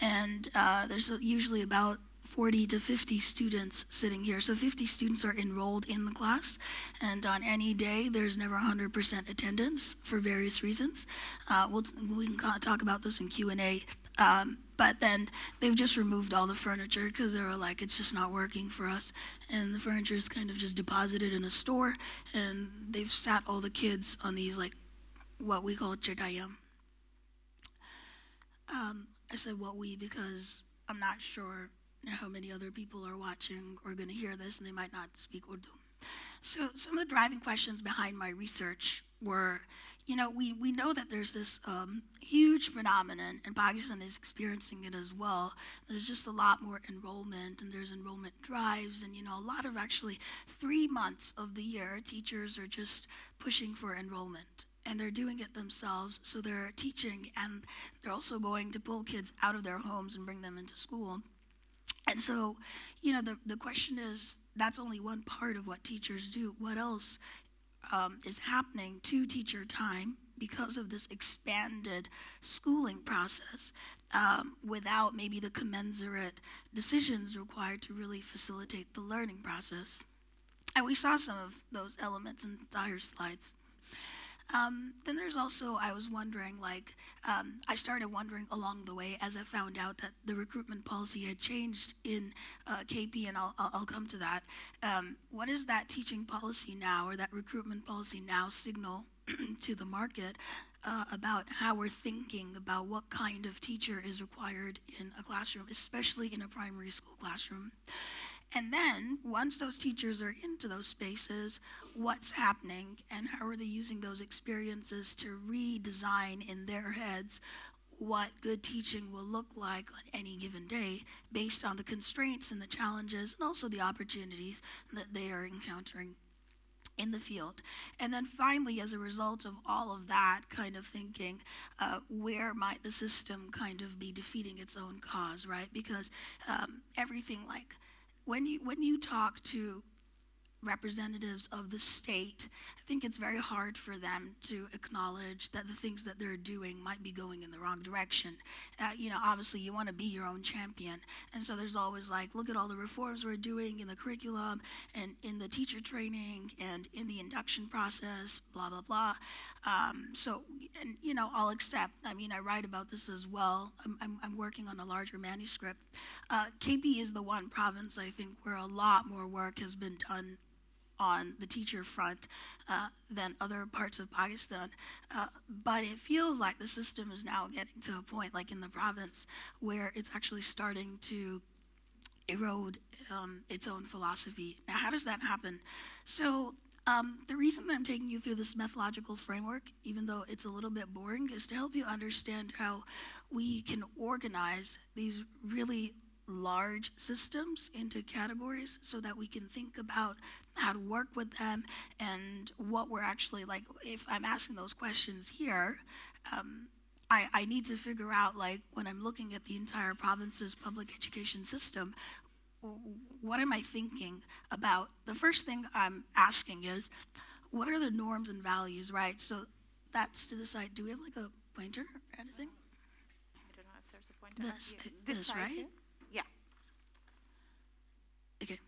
And there's usually about 40 to 50 students sitting here. So 50 students are enrolled in the class, and on any day there's never 100% attendance for various reasons. We can talk about this in Q&A, but then they've just removed all the furniture because they were like, it's just not working for us. And the furniture is kind of just deposited in a store, and they've sat all the kids on these like what we call chitayam. I said what we because I'm not sure how many other people are watching or going to hear this, and they might not speak Urdu. So some of the driving questions behind my research were, you know, we know that there's this huge phenomenon, and Pakistan is experiencing it as well. There's just a lot more enrollment, and there's enrollment drives, and, you know, a lot of actually 3 months of the year, teachers are just pushing for enrollment. And they're doing it themselves, so they're teaching, and they're also going to pull kids out of their homes and bring them into school. And so, you know, the question is, that's only one part of what teachers do. What else is happening to teacher time because of this expanded schooling process without maybe the commensurate decisions required to really facilitate the learning process? And we saw some of those elements in Tahir's slides. Then there's also, I was wondering, like, I started wondering along the way as I found out that the recruitment policy had changed in KP, and I'll come to that. What does that teaching policy now, or that recruitment policy now signal to the market about how we're thinking about what kind of teacher is required in a classroom, especially in a primary school classroom. And then, once those teachers are into those spaces, what's happening and how are they using those experiences to redesign in their heads what good teaching will look like on any given day based on the constraints and the challenges and also the opportunities that they are encountering in the field. And then finally, as a result of all of that kind of thinking, where might the system kind of be defeating its own cause, right? Because everything like, when you talk to representatives of the state, I think it's very hard for them to acknowledge that the things that they're doing might be going in the wrong direction. Obviously you want to be your own champion. And so there's always like, look at all the reforms we're doing in the curriculum and in the teacher training and in the induction process, blah, blah, blah. I'll accept. I write about this as well. I'm working on a larger manuscript. KP is the one province, I think, where a lot more work has been done on the teacher front than other parts of Pakistan. But it feels like the system is now getting to a point, like in the province, where it's actually starting to erode its own philosophy. Now, how does that happen? So the reason that I'm taking you through this methodological framework, even though it's a little bit boring, is to help you understand how we can organize these really large systems into categories so that we can think about how to work with them and what we're actually like. If I'm asking those questions here, I need to figure out, like, when I'm looking at the entire province's public education system, what am I thinking about? The first thing I'm asking is, what are the norms and values, right? So that's to the side. Do we have like a pointer or anything? I don't know if there's a pointer. This right? Here? Yeah. Okay.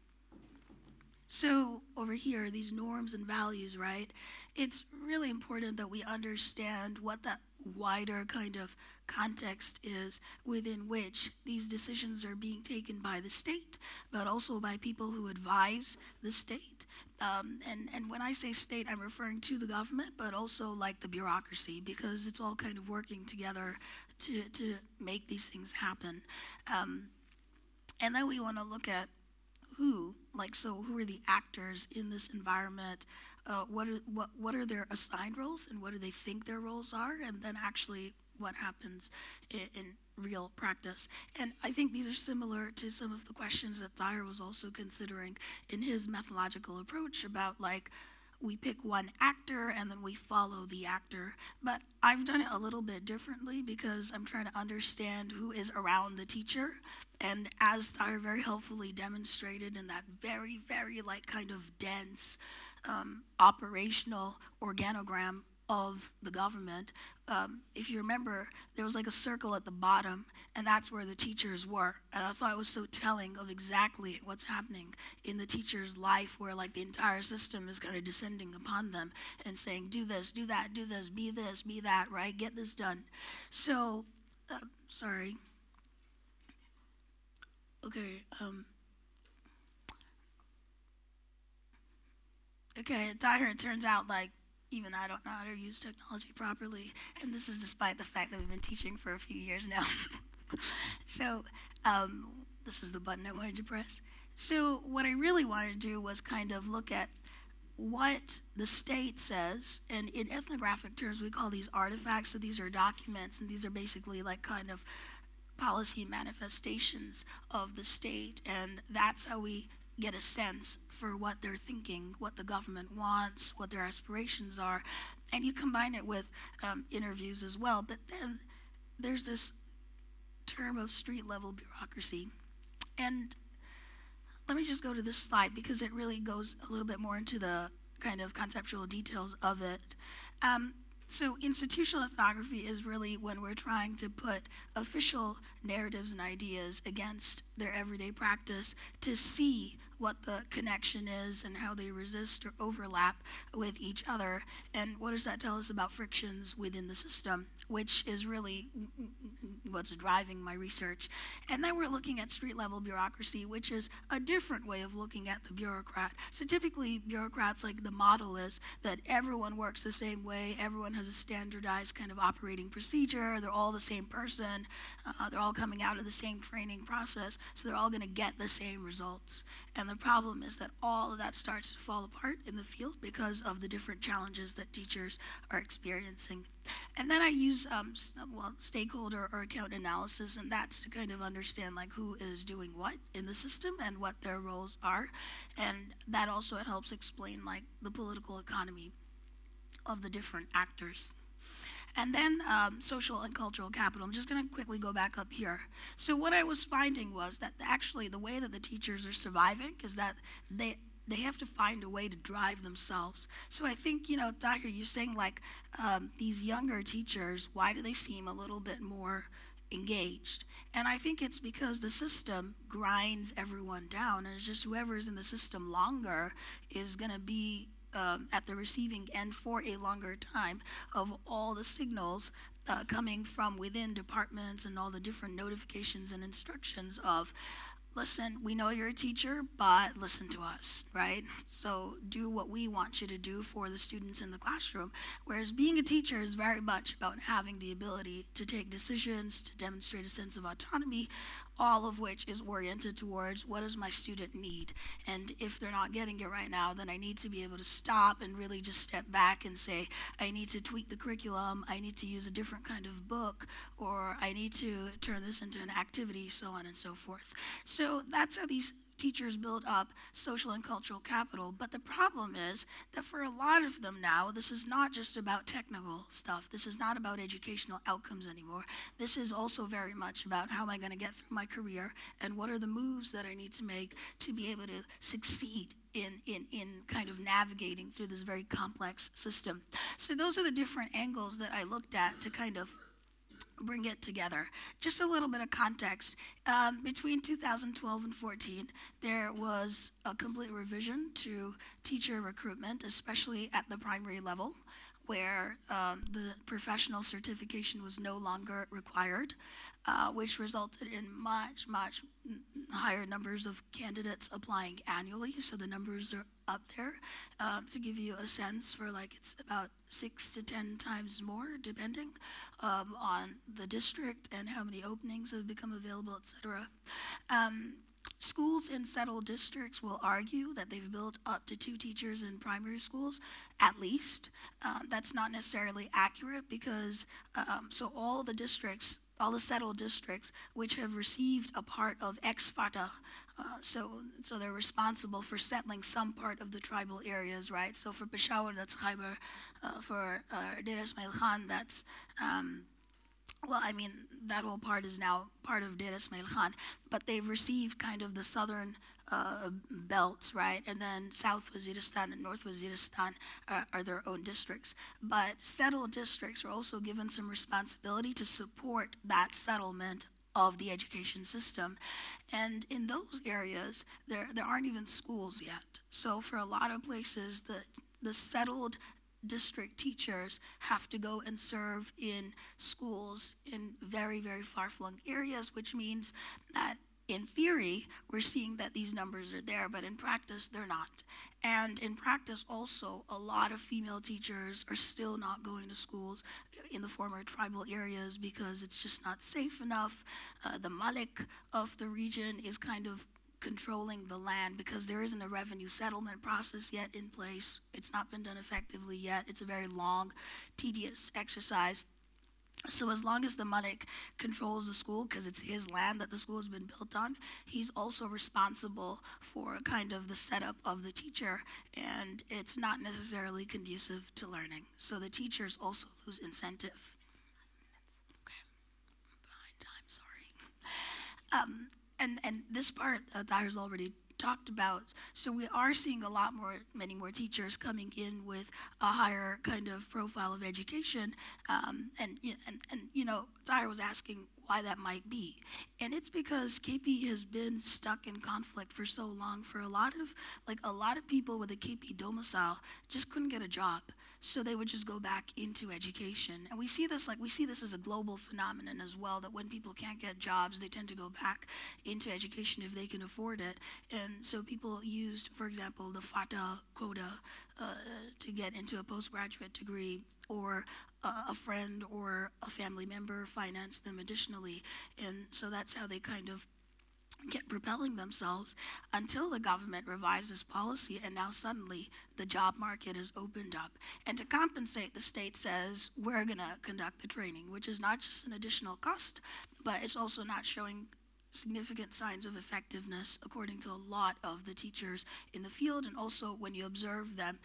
So over here, these norms and values, right? It's really important that we understand what that wider kind of context is within which these decisions are being taken by the state, but also by people who advise the state. And when I say state, I'm referring to the government, but also like the bureaucracy, because it's all kind of working together to make these things happen. And then we want to look at who are the actors in this environment? What are their assigned roles, and what do they think their roles are? And then actually what happens in real practice. And I think these are similar to some of the questions that Tahir was also considering in his methodological approach about, like, we pick one actor and then we follow the actor. But I've done it a little bit differently because I'm trying to understand who is around the teacher. And as Tahir very helpfully demonstrated in that very, very like kind of dense operational organogram of the government, if you remember, there was like a circle at the bottom, and that's where the teachers were. And I thought it was so telling of exactly what's happening in the teacher's life, where like the entire system is kind of descending upon them and saying, do this, do that, do this, be that, right? Get this done. So, sorry. Okay. Okay, Tahir, it turns out like even I don't know how to use technology properly, and this is despite the fact that we've been teaching for a few years now. So this is the button I wanted to press. So what I really wanted to do was kind of look at what the state says, and in ethnographic terms we call these artifacts. So these are documents, and these are basically like kind of policy manifestations of the state, and that's how we get a sense for what they're thinking, what the government wants, what their aspirations are. And you combine it with interviews as well. But then there's this term of street level bureaucracy. And let me just go to this slide because it really goes a little bit more into the kind of conceptual details of it. So institutional ethnography is really when we're trying to put official narratives and ideas against their everyday practice to see what the connection is and how they resist or overlap with each other, and what does that tell us about frictions within the system, which is really what's driving my research. And then we're looking at street-level bureaucracy, which is a different way of looking at the bureaucrat. So typically, bureaucrats, like, the model is that everyone works the same way, everyone has a standardized kind of operating procedure, they're all the same person, they're all coming out of the same training process, so they're all going to get the same results. And the problem is that all of that starts to fall apart in the field because of the different challenges that teachers are experiencing. And then I use stakeholder or account analysis, and that's to kind of understand, like, who is doing what in the system and what their roles are. And that also helps explain, like, the political economy of the different actors. And then social and cultural capital. I'm just going to quickly go back up here. So what I was finding was that actually the way that the teachers are surviving is that they have to find a way to drive themselves. So I think, you know, Tahir, you're saying, like, these younger teachers, why do they seem a little bit more engaged? And I think it's because the system grinds everyone down, and it's just whoever's in the system longer is going to be at the receiving end for a longer time of all the signals coming from within departments and all the different notifications and instructions of, listen, we know you're a teacher, but listen to us, right? So do what we want you to do for the students in the classroom. Whereas being a teacher is very much about having the ability to take decisions, to demonstrate a sense of autonomy, all of which is oriented towards what does my student need? And if they're not getting it right now, then I need to be able to stop and really just step back and say, I need to tweak the curriculum, I need to use a different kind of book, or I need to turn this into an activity, so on and so forth. So that's how these teachers build up social and cultural capital. But the problem is that for a lot of them now, this is not just about technical stuff. This is not about educational outcomes anymore. This is also very much about how am I going to get through my career and what are the moves that I need to make to be able to succeed in kind of navigating through this very complex system. So those are the different angles that I looked at to kind of bring it together. Just a little bit of context. Between 2012 and 14, there was a complete revision to teacher recruitment, especially at the primary level, where the professional certification was no longer required, which resulted in much higher numbers of candidates applying annually. So the numbers are up there. To give you a sense for, like, it's about 6 to 10 times more, depending on the district and how many openings have become available, etc. Schools in settled districts will argue that they've built up to 2 teachers in primary schools, at least. That's not necessarily accurate because, so all the settled districts which have received a part of ex-Fata, so they're responsible for settling some part of the tribal areas, right? So for Peshawar, that's Khyber. For Deir Ismail Khan, that's, well, I mean, that whole part is now part of Deir Ismail Khan, but they've received kind of the southern belts, right? And then South Waziristan and North Waziristan are their own districts. But settled districts are also given some responsibility to support that settlement of the education system. And in those areas, there aren't even schools yet. So for a lot of places, the settled district teachers have to go and serve in schools in very, very far-flung areas, which means that in theory, we're seeing that these numbers are there, but in practice, they're not. And in practice also, a lot of female teachers are still not going to schools in the former tribal areas because it's just not safe enough. The Malik of the region is kind of controlling the land because there isn't a revenue settlement process yet in place. It's not been done effectively yet. It's a very long, tedious exercise. So as long as the Malik controls the school, because it's his land that the school has been built on, he's also responsible for kind of the setup of the teacher, and it's not necessarily conducive to learning. So the teachers also lose incentive. Okay, behind time, sorry. And this part, Tahir's already talked about. So we are seeing many more teachers coming in with a higher kind of profile of education. And you know, Tahir was asking, why that might be. And it's because KP has been stuck in conflict for so long. For a lot of people with a KP domicile just couldn't get a job. So they would just go back into education. And we see this as a global phenomenon as well, that when people can't get jobs, they tend to go back into education if they can afford it. And so people used, for example, the FATA quota to get into a postgraduate degree, or a friend or a family member financed them additionally. And so that's how they kind of kept propelling themselves until the government revised this policy, and now suddenly the job market has opened up. And to compensate, the state says, we're going to conduct the training, which is not just an additional cost, but it's also not showing significant signs of effectiveness according to a lot of the teachers in the field. And also when you observe them,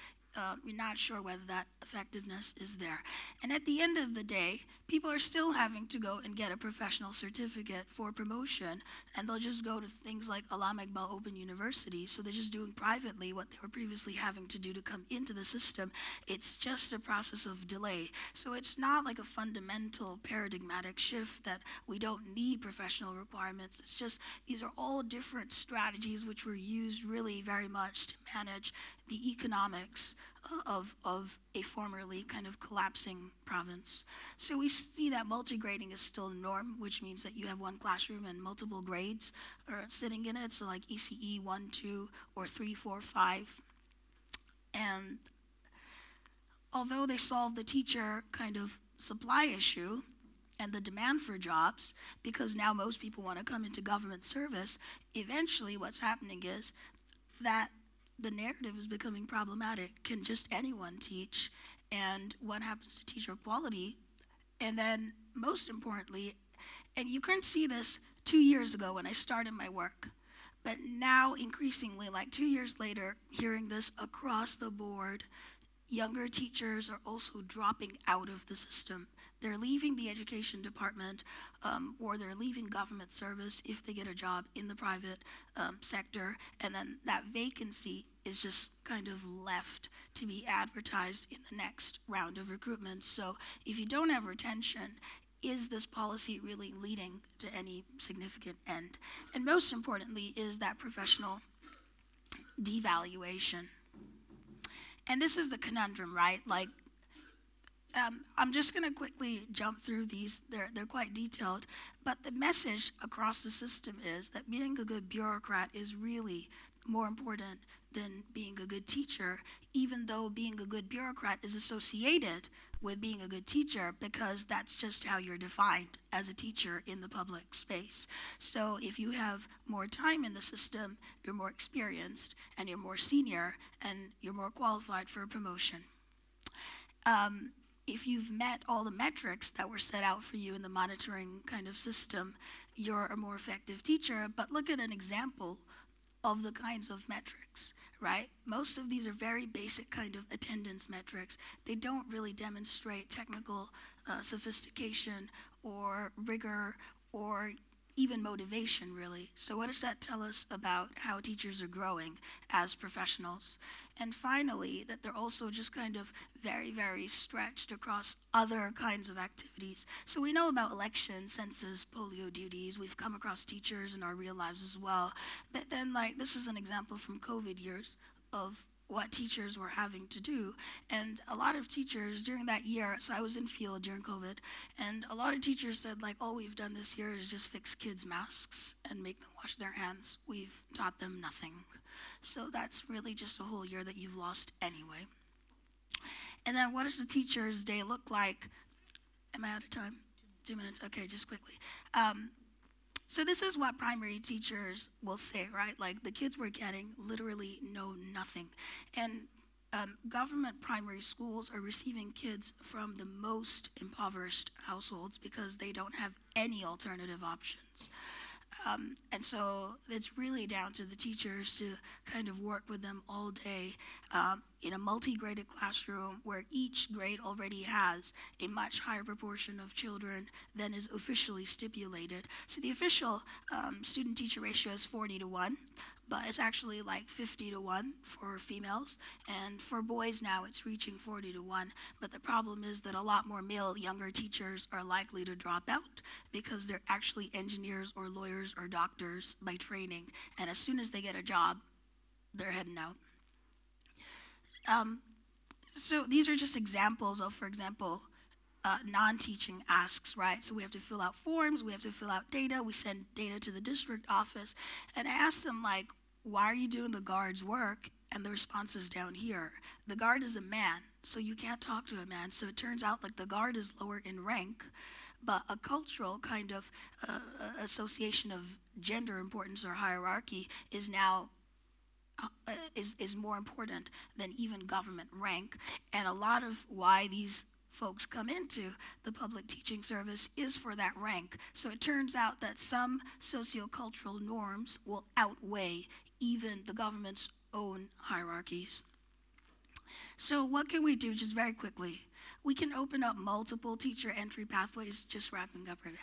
you're not sure whether that effectiveness is there. And at the end of the day, people are still having to go and get a professional certificate for promotion, and they'll just go to things like Alam Iqbal Open University, so they're just doing privately what they were previously having to do to come into the system. It's just a process of delay. So it's not like a fundamental paradigmatic shift that we don't need professional requirements. It's just these are all different strategies which were used really very much to manage the economics of a formerly kind of collapsing province. So we see that multi-grading is still a norm, which means that you have one classroom and multiple grades sitting in it, so like ECE 1, 2, or 3, 4, 5. And although they solved the teacher kind of supply issue and the demand for jobs, because now most people want to come into government service, eventually what's happening is that the narrative is becoming problematic. Can just anyone teach? And what happens to teacher quality? And then, most importantly, and you couldn't see this 2 years ago when I started my work, but now increasingly, like 2 years later, hearing this across the board, younger teachers are also dropping out of the system. They're leaving the education department, or they're leaving government service if they get a job in the private sector, and then that vacancy is just kind of left to be advertised in the next round of recruitment. So if you don't have retention, is this policy really leading to any significant end? And most importantly is that professional devaluation. And this is the conundrum, right? Like, I'm just going to quickly jump through these. They're quite detailed. But the message across the system is that being a good bureaucrat is really more important than being a good teacher, even though being a good bureaucrat is associated with being a good teacher, because that's just how you're defined as a teacher in the public space. So if you have more time in the system, you're more experienced, and you're more senior, and you're more qualified for a promotion. If you've met all the metrics that were set out for you in the monitoring kind of system, you're a more effective teacher. But look at an example of the kinds of metrics, right? Most of these are very basic kind of attendance metrics. They don't really demonstrate technical sophistication or rigor or even motivation, really. So what does that tell us about how teachers are growing as professionals? And finally, that they're also just kind of very, very stretched across other kinds of activities. So we know about elections, census, polio duties. We've come across teachers in our real lives as well. But then, like, this is an example from COVID years of what teachers were having to do. And a lot of teachers during that year, so I was in field during COVID, and a lot of teachers said, like, all we've done this year is just fix kids' masks and make them wash their hands. We've taught them nothing. So that's really just a whole year that you've lost anyway. And then what does the teacher's day look like? Am I out of time? 2 minutes? Okay, just quickly. So this is what primary teachers will say, right? Like, the kids we're getting literally know nothing. And government primary schools are receiving kids from the most impoverished households because they don't have any alternative options. And so it's really down to the teachers to kind of work with them all day in a multi-graded classroom where each grade already has a much higher proportion of children than is officially stipulated. So the official student-teacher ratio is 40 to 1, but it's actually like 50-1 for females, and for boys now it's reaching 40-1. But the problem is that a lot more male younger teachers are likely to drop out because they're actually engineers or lawyers or doctors by training, and as soon as they get a job, they're heading out. So these are just examples of, for example, non-teaching asks, right? So we have to fill out forms, we have to fill out data, we send data to the district office, and I asked them, like, why are you doing the guard's work? And the response is down here. The guard is a man, so you can't talk to a man. So it turns out like the guard is lower in rank, but a cultural kind of association of gender importance or hierarchy is now is more important than even government rank. And a lot of why these folks come into the public teaching service is for that rank. So it turns out that some sociocultural norms will outweigh even the government's own hierarchies. So what can we do, just very quickly? We can open up multiple teacher entry pathways, just wrapping up right.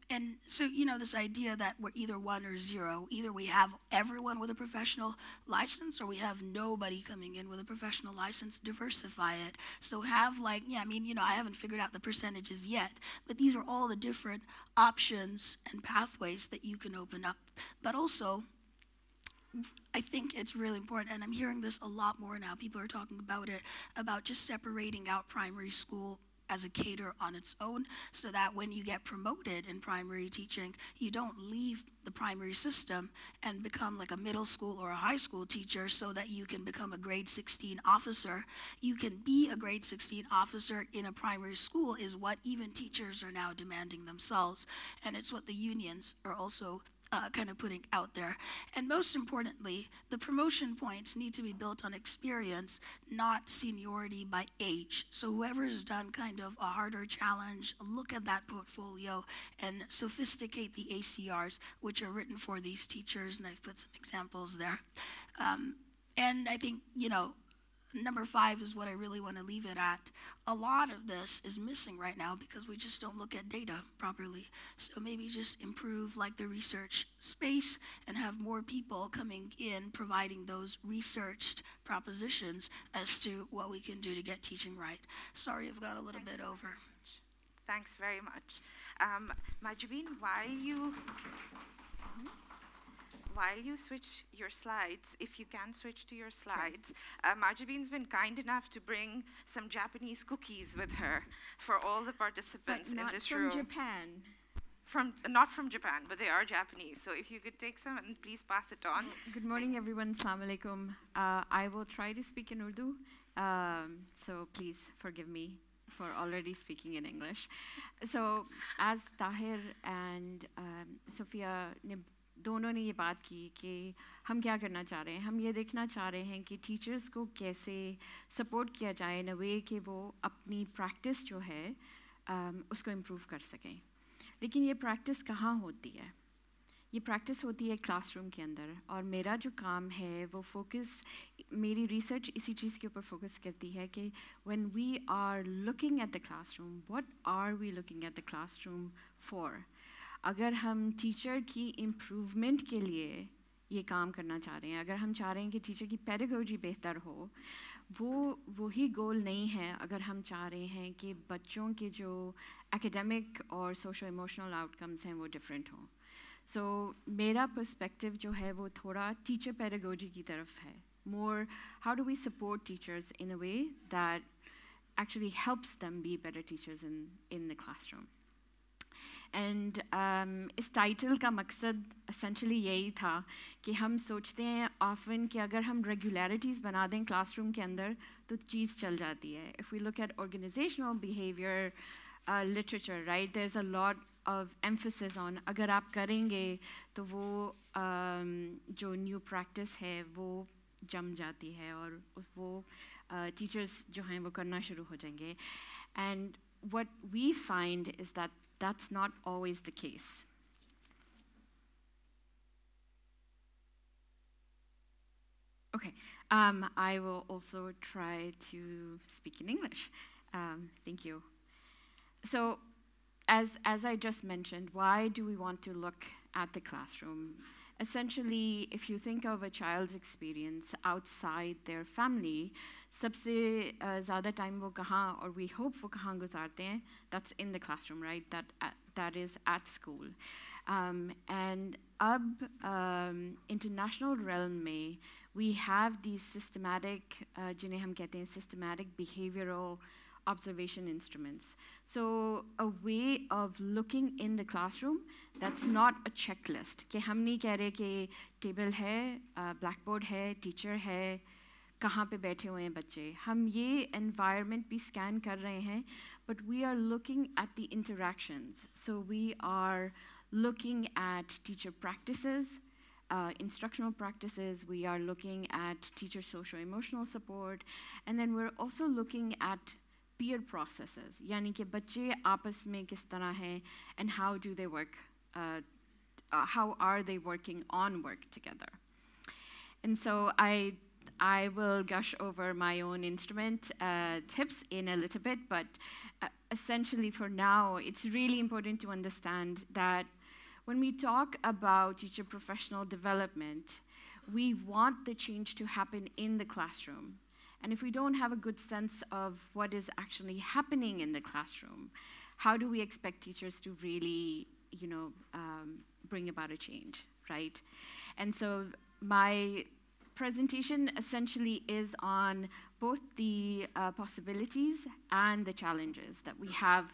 And so, you know, this idea that we're either 1 or 0, either we have everyone with a professional license or we have nobody coming in with a professional license, diversify it. So have like, yeah, I mean, you know, I haven't figured out the percentages yet, but these are all the different options and pathways that you can open up. But also, I think it's really important, and I'm hearing this a lot more now, people are talking about it, about just separating out primary school as a cater on its own, so that when you get promoted in primary teaching, you don't leave the primary system and become like a middle school or a high school teacher so that you can become a grade 16 officer. You can be a grade 16 officer in a primary school is what even teachers are now demanding themselves, and it's what the unions are also kind of putting out there. And most importantly, the promotion points need to be built on experience, not seniority by age. So whoever's done kind of a harder challenge, look at that portfolio and sophisticate the ACRs, which are written for these teachers, and I've put some examples there. And I think, you know, number 5 is what I really want to leave it at. A lot of this is missing right now because we just don't look at data properly. So maybe just improve like the research space and have more people coming in providing those researched propositions as to what we can do to get teaching right. Sorry, I've gone a little bit over. Thanks very much. Mahjabeen, while you switch your slides, if you can switch to your slides, Mahjabeen's been kind enough to bring some Japanese cookies with her for all the participants in this room. Not from Japan. Not from Japan, but they are Japanese. So if you could take some and please pass it on. Good morning, everyone. Assalamu alaikum. I will try to speak in Urdu, so please forgive me for already speaking in English. So as Tahir and Soufia दोनों ने ये बात की कि हम क्या करना चाह रहे हैं, हम ये देखना चाह रहे हैं कि टीचर्स को कैसे सपोर्ट किया जाए इन अ वे कि वो अपनी प्रैक्टिस जो है उसको इम्प्रूव कर सकें. लेकिन ये प्रैक्टिस कहाँ होती है? ये प्रैक्टिस होती है क्लासरूम के अंदर, और मेरा जो काम है वो फोकस, मेरी रिसर्च इसी चीज़ के ऊपर फोकस करती है कि when we are looking at the classroom, what are we looking at the classroom for. अगर हम टीचर की इम्प्रूवमेंट के लिए ये काम करना चाह रहे हैं, अगर हम चाह रहे हैं कि टीचर की पेडागोजी बेहतर हो, वही गोल नहीं है. अगर हम चाह रहे हैं कि बच्चों के जो एकेडमिक और सोशल इमोशनल आउटकम्स हैं वो डिफरेंट हों. सो मेरा पर्सपेक्टिव जो है वो थोड़ा टीचर पेडागोजी की तरफ है. More how do we support teachers in a way that actually helps them be better teachers in the classroom. And इस टाइटल का मकसद एसेंशली यही था कि हम सोचते हैं ऑफन कि अगर हम रेगुलरिटीज़ बना दें क्लासरूम के अंदर तो चीज़ चल जाती है. If we look at organisational behaviour literature, right, there is a lot of emphasis on अगर आप करेंगे तो वो जो न्यू प्रैक्टिस है वो जम जाती है और वो टीचर्स जो हैं वो करना शुरू हो जाएंगे. And what we find is that that's not always the case. Okay, I will also try to speak in English. Thank you. So, as I just mentioned, why do we want to look at the classroom? essentially, if you think of a child's experience outside their family, सबसे ज़्यादा time वो कहाँ और we hope वो कहाँ गुजारते हैं, that's in the classroom, right? That is at school. And अब international realm में we have these systematic, जिन्हें हम कहते हैं systematic behavioral observation instruments. So a way of looking in the classroom that's not a checklist. कि हम नहीं कह रहे कि table है, blackboard है, teacher है, कहाँ पे बैठे हुए हैं बच्चे. हम ये environment भी scan कर रहे हैं, but we are looking at the interactions. So we are looking at teacher practices, instructional practices, we are looking at teacher socio-emotional support, and then we're also looking at peer processes, यानी कि बच्चे आपस में किस तरह हैं and how do they work, how are they working on work together. And so I will gush over my own instrument tips in a little bit, but essentially for now, it's really important to understand that when we talk about teacher professional development, we want the change to happen in the classroom. And if we don't have a good sense of what is actually happening in the classroom, how do we expect teachers to really, bring about a change, right? And so my presentation essentially is on both the possibilities and the challenges that we have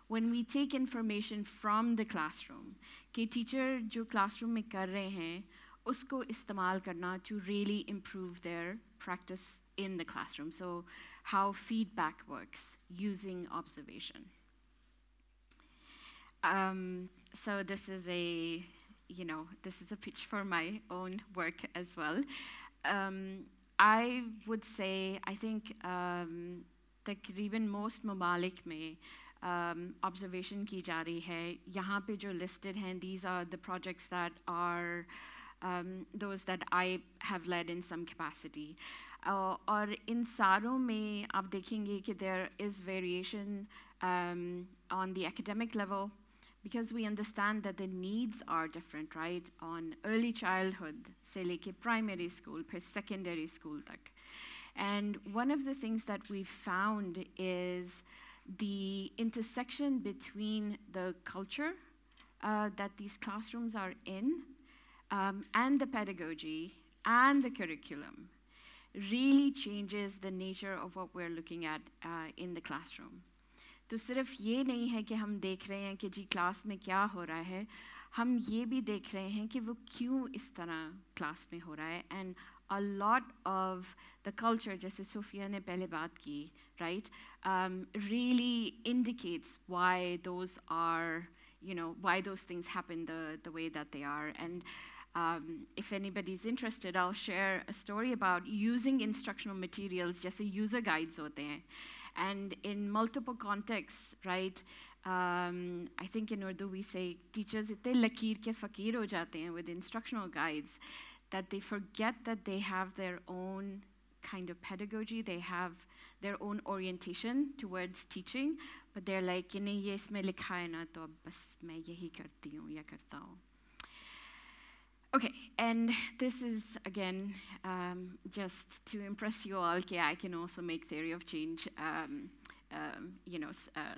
when we take information from the classroom. कि teacher जो classroom में कर रहे हैं, उसको इस्तेमाल करना to really improve their practice in the classroom. So how feedback works using observation. So this is a pitch for my own work as well. I would say, I think तकरीबन most ममालिक में observation की जा रही है. यहाँ पे जो listed हैं, these are the projects that are those that I have led in some capacity. और इन सारों में आप देखेंगे कि there is variation on the academic level, because we understand that the needs are different, right? On early childhood से लेके primary school, फिर secondary school तक. And one of the things that we've found is the intersection between the culture that these classrooms are in and the pedagogy and the curriculum really changes the nature of what we're looking at in the classroom. तो सिर्फ ये नहीं है कि हम देख रहे हैं कि जी क्लास में क्या हो रहा है, हम ये भी देख रहे हैं कि वो क्यों इस तरह क्लास में हो रहा है. And a lot of the culture, जैसे सोफिया ने पहले बात की, right, really indicates why those are, why those things happen the way that they are. And if anybody's interested, I'll share a story about using instructional materials, जैसे user guides होते हैं. And in multiple contexts, right, I think in Urdu we say teachers इतने लकीर के फ़कीर हो जाते हैं with instructional guides that they forget that they have their own kind of pedagogy, they have their own orientation towards teaching, but they're like, नहीं ये इसमें लिखा है ना, तो अब बस मैं यही करती हूँ या करता हूँ. Okay, and this is, again, just to impress you all, that I can also make theory of change,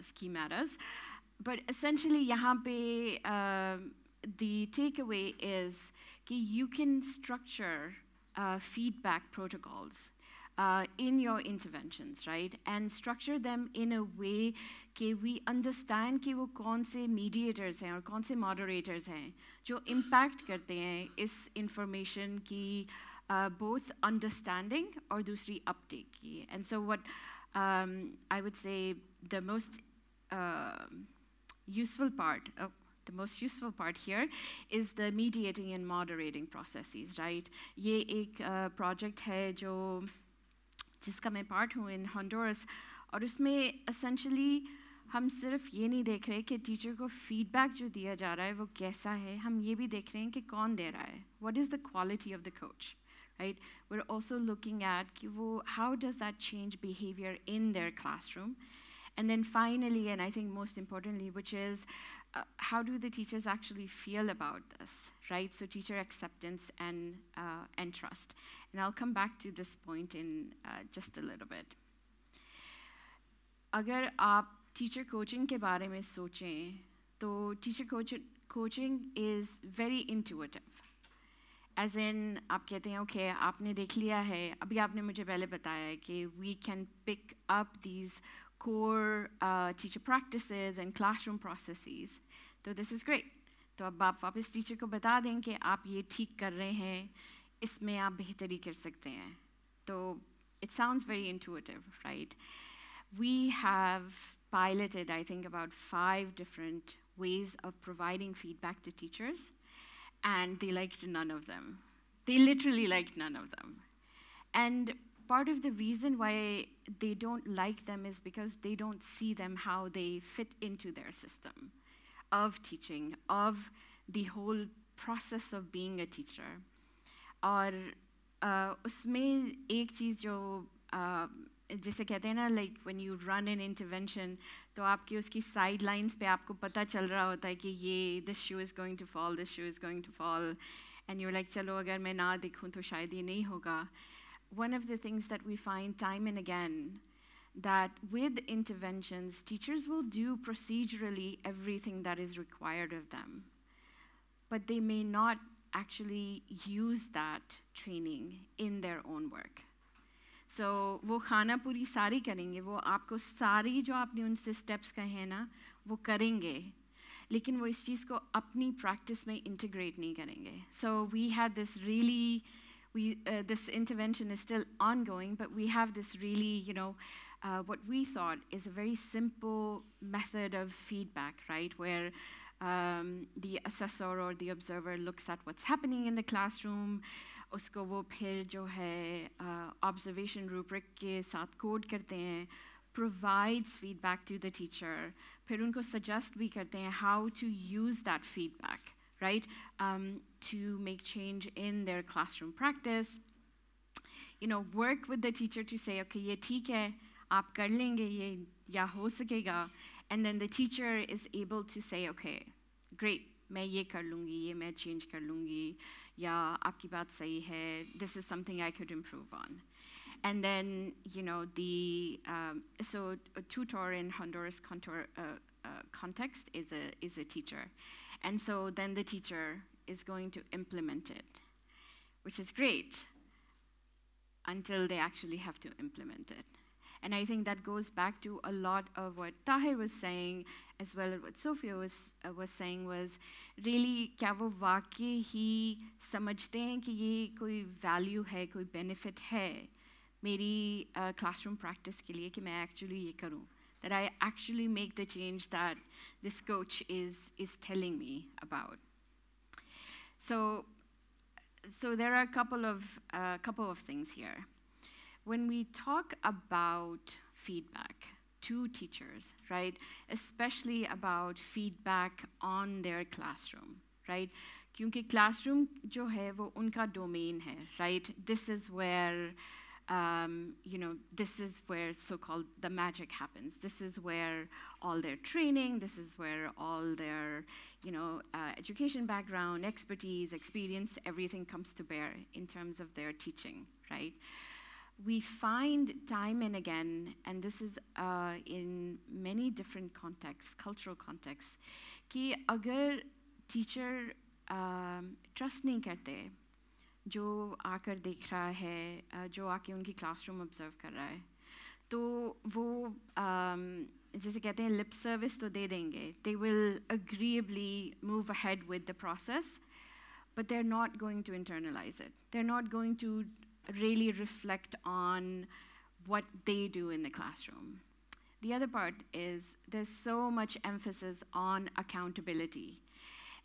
schematas. But essentially, यहाँ पे the takeaway is that you can structure feedback protocols in your interventions, right? And structure them in a way that we understand कि वो कौन से mediators हैं और कौन से moderators हैं जो impact करते हैं इस information की both understanding और दूसरी uptake की. And so what I would say the most useful part here is the mediating and moderating processes, right? ये एक project है जो जिसका मैं part हूँ in Honduras, और उसमें essentially हम सिर्फ ये नहीं देख रहे कि teacher को feedback जो दिया जा रहा है वो कैसा है, हम ये भी देख रहे हैं कि कौन दे रहा है. What is the quality of the coach, right? We're also looking at कि वो how does that change behavior in their classroom. And then finally, and I think most importantly, which is how do the teachers actually feel about this, right? So teacher acceptance and trust. And I'll come back to this point in just a little bit. अगर आप teacher coaching के बारे में सोचें, तो teacher coaching is very intuitive. As in, आप कहते हैं, okay, आपने देख लिया है, अभी आपने मुझे पहले बताया है कि we can pick up these core teacher practices and classroom processes. So this is great. तो अब आप वापस टीचर को बता दें कि आप ये ठीक कर रहे हैं, इसमें आप बेहतरी कर सकते हैं. तो it sounds very intuitive, right? We have piloted, I think, about 5 different ways of providing feedback to teachers, and they liked none of them. They literally liked none of them. And part of the reason why they don't like them is because they don't see them how they fit into their system of teaching, of the whole process of being a teacher. और उसमें एक चीज़ जो जैसे कहते हैं ना, like when you run an intervention, तो आपकी उसकी sidelines पे आपको पता चल रहा होता है कि ये this shoe is going to fall, this shoe is going to fall, and you're like, चलो अगर मैं ना देखूं तो शायद ये नहीं होगा. One of the things that we find time and again, that with interventions, teachers will do procedurally everything that is required of them, but they may not actually use that training in their own work. So वो खाना पूरी सारी करेंगे, वो आपको सारी जो आपने उनसे steps कहे हैं ना, वो करेंगे, लेकिन वो इस चीज़ को अपनी practice में integrate नहीं करेंगे. So we had this really, this intervention is still ongoing, but we have this really, what we thought is a very simple method of feedback, right? Where the assessor or the observer looks at what's happening in the classroom, उसको वो फिर जो है observation rubric के साथ code करते हैं, provides feedback to the teacher, फिर उनको suggest भी करते हैं how to use that feedback, right? To make change in their classroom practice. Work with the teacher to say, okay, ये ठीक है, आप कर लेंगे ये, या हो सकेगा. And then the teacher is able to say, okay, great, मैं ये कर लूँगी, ये मैं change कर लूँगी, या आपकी बात सही है, this is something I could improve on. And then, so a tutor in Honduras context is a teacher. And so then the teacher is going to implement it, which is great until they actually have to implement it. And I think that goes back to a lot of what Tahir was saying, as well as what Soufia was saying, was really क्या वो वाकई ही समझते हैं कि ये कोई value है, कोई benefit है मेरी classroom practice के लिए कि मैं actually ये करूँ, that I actually make the change that this coach is telling me about. So there are a couple of things here. When we talk about feedback to teachers, right, especially about feedback on their classroom, right? क्योंकि classroom जो है वो उनका domain है, right? This is where this is where so-called the magic happens. This is where all their training, this is where all their, education background, expertise, experience, everything comes to bear in terms of their teaching, right? We find time and again, and this is in many different contexts, cultural contexts, कि अगर teacher trust नहीं करते, जो आकर देख रहा है, जो आके उनकी classroom observe कर रहा है, तो वो जैसे कहते हैं lip service तो दे देंगे. They will agreeably move ahead with the process, but they're not going to internalize it. They're not going to really reflect on what they do in the classroom. The other part is there's so much emphasis on accountability.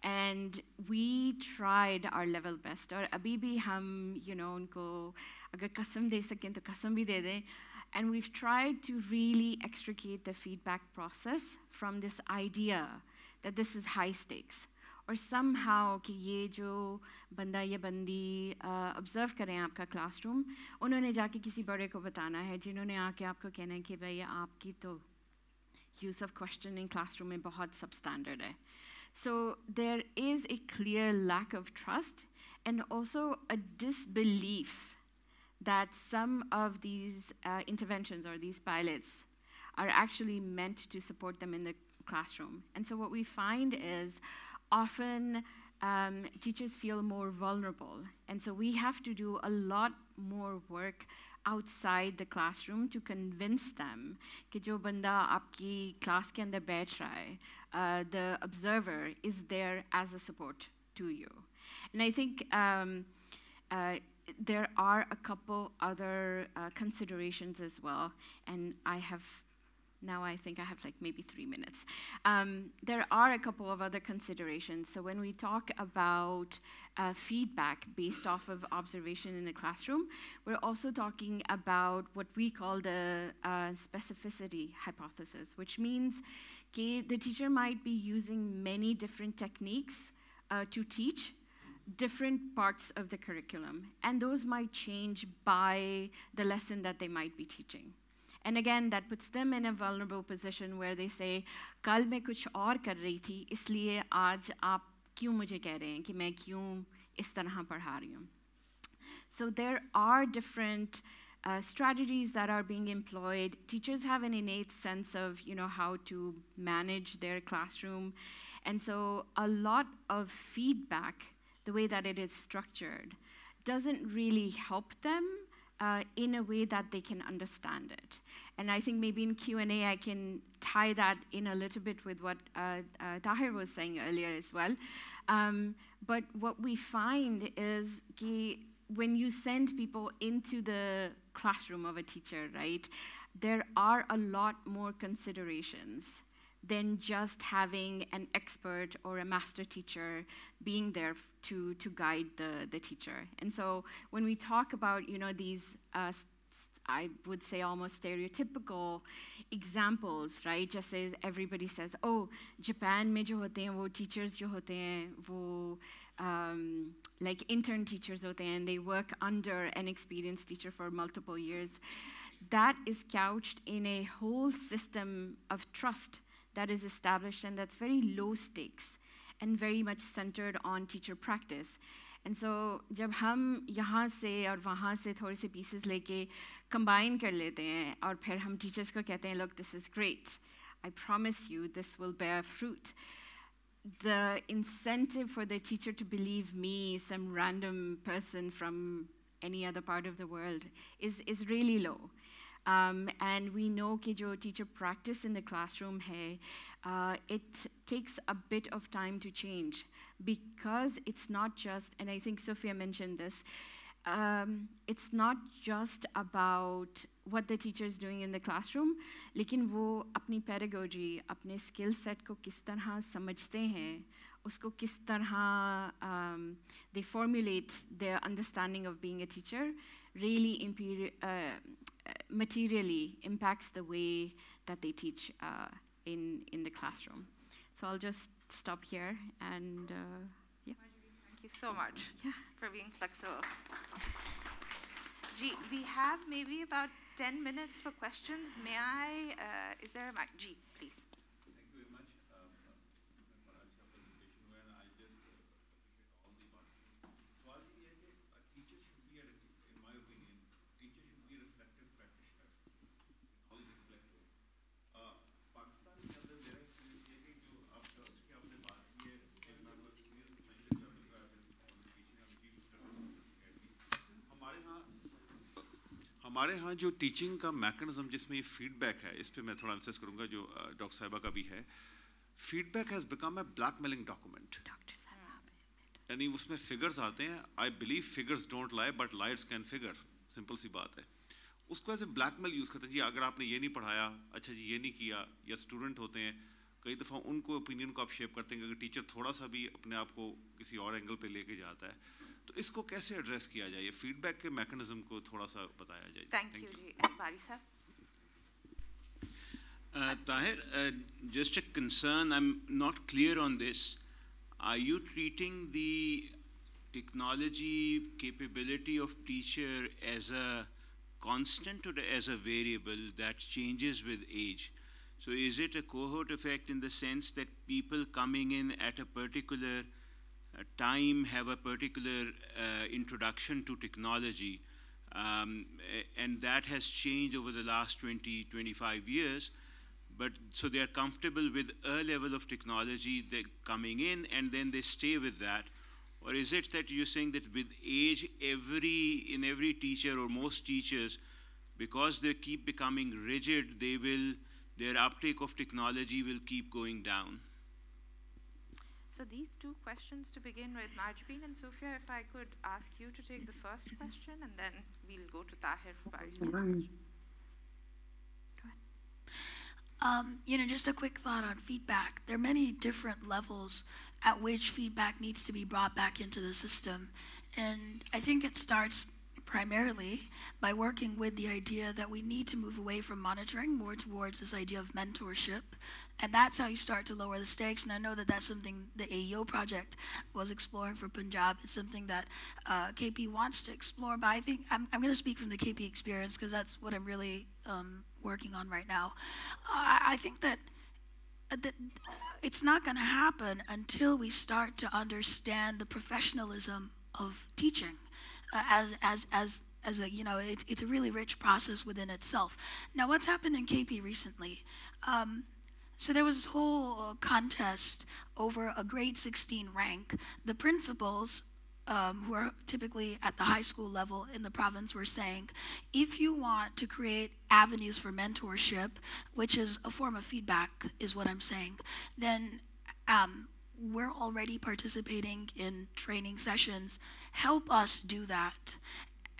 And we tried our level best. और अभी भी हम, उनको अगर कसम दे सकें तो कसम भी दे दें. And we've tried to really extricate the feedback process from this idea that this is high stakes. और somehow कि ये जो बंदा या बंदी observe करें आपका classroom, उन्होंने जाके किसी बड़े को बताना है, जिन्होंने आके आपको कहना है कि भाई आपकी तो use of questioning classroom में बहुत substandard है. So there is a clear lack of trust and also a disbelief that some of these interventions or these pilots are actually meant to support them in the classroom. And so what we find is often teachers feel more vulnerable. And so we have to do a lot more work outside the classroom to convince them कि जो बंदा आपकी class के अंदर बैठ रहा है, the observer is there as a support to you. And I think there are a couple other considerations as well, and now I think I have like maybe 3 minutes. There are a couple of other considerations. So when we talk about feedback based off of observation in the classroom, we're also talking about what we call the specificity hypothesis, which means the teacher might be using many different techniques to teach different parts of the curriculum, and those might change by the lesson that they might be teaching. And again, that puts them in a vulnerable position where they say, कल मैं कुछ और कर रही थी, इसलिए आज आप क्यों मुझे कह रहे हैं कि मैं क्यों इस तरह पढ़ा रही हूँ? So there are different strategies that are being employed. Teachers have an innate sense of, how to manage their classroom. And so a lot of feedback, the way that it is structured, doesn't really help them in a way that they can understand it. And I think maybe in Q&A I can tie that in a little bit with what Tahir was saying earlier as well. But what we find is when you send people into the classroom of a teacher, right, there are a lot more considerations than just having an expert or a master teacher being there to guide the teacher. And so when we talk about, these, I would say almost stereotypical examples, right? Just as everybody says, oh, Japan mein jo hote hain, wo teachers jo hote hain, wo like intern teachers hote hain, they work under an experienced teacher for multiple years. That is couched in a whole system of trust that is established, and that's very low stakes and very much centered on teacher practice. And so जब हम यहाँ से और वहाँ से थोड़े से pieces लेके combine कर लेते हैं और फिर हम teachers को कहते हैं, look, this is great. I promise you this will bear fruit. The incentive for the teacher to believe me, some random person from any other part of the world, is really low. And we know कि जो teacher practice in the classroom है, it takes a bit of time to change because it's not just, and I think Soufia mentioned this, it's not just about what the teacher is doing in the classroom, लेकिन वो अपनी pedagogy, अपने skill set को किस तरह समझते हैं, उसको किस तरह they formulate their understanding of being a teacher, really materially impacts the way that they teach in the classroom. So I'll just stop here and yeah. Thank you so much for being flexible. Ji, we have maybe about 10 minutes for questions. May I, is there a mic? Ji, please. Thank you very much for our presentation, where I just appreciate all the participants. So a teacher should be, in my opinion, teacher should be a reflective practitioner. All reflective. Pakistan के अंदर मेरा experience ये है कि जो आप trust की आपने बात की है, इतना कुछ एक्सपीरियंस मैंने हमारे यहाँ जो टीचिंग का मैकेनिज्म जिसमें ये फीडबैक है, इस पे मैं थोड़ा एम्फसाइज करूँगा जो डॉक्टर साहिबा का भी है. Feedback has become a blackmailing document. यानी उसमें फिगर्स आते हैं. I believe figures don't lie but liars can figure. Simple सी बात है. उसको ऐसे ब्लैकमेल यूज़ करते हैं. जी अगर आपने ये नहीं पढ़ाया, अच्छा जी ये नहीं किया, या स्टूडेंट होते हैं कई दफ़ा उनको ओपिनियन को आप शेप करते हैं कि अगर टीचर थोड़ा सा भी अपने आप को किसी और एंगल पे लेके जाता है, तो इसको कैसे एड्रेस किया जाए? ये फीडबैक के मैकेनिज्म को थोड़ा सा बताया जाए. Thank you जी. बारी साहब. Tahir, just a concern, I'm not clear on this. Are you treating the technology capability of teacher as a constant or as a variable that changes with age? So is it a cohort effect in the sense that people coming in at a particular time have a particular introduction to technology, and that has changed over the last 20, 25 years, but so they are comfortable with a level of technology they're coming in and then they stay with that? Or is it that you're saying that with age, in every teacher or most teachers, because they keep becoming rigid, their uptake of technology will keep going down? So these two questions to begin with, Mahjabeen and Soufia, if I could ask you to take the first question, and then we'll go to Tahir for Bari's second question. Go ahead. Just a quick thought on feedback. There are many different levels at which feedback needs to be brought back into the system. And I think it starts primarily by working with the idea that we need to move away from monitoring more towards this idea of mentorship. And that's how you start to lower the stakes. And I know that that's something the AEO project was exploring for Punjab. It's something that KP wants to explore. But I think I'm going to speak from the KP experience because that's what I'm really working on right now. I think that it's not going to happen until we start to understand the professionalism of teaching as a, it's a really rich process within itself. Now, what's happened in KP recently? So there was this whole contest over a grade 16 rank. The principals, who are typically at the high school level in the province, were saying, if you want to create avenues for mentorship, which is a form of feedback, is what I'm saying, then we're already participating in training sessions. Help us do that.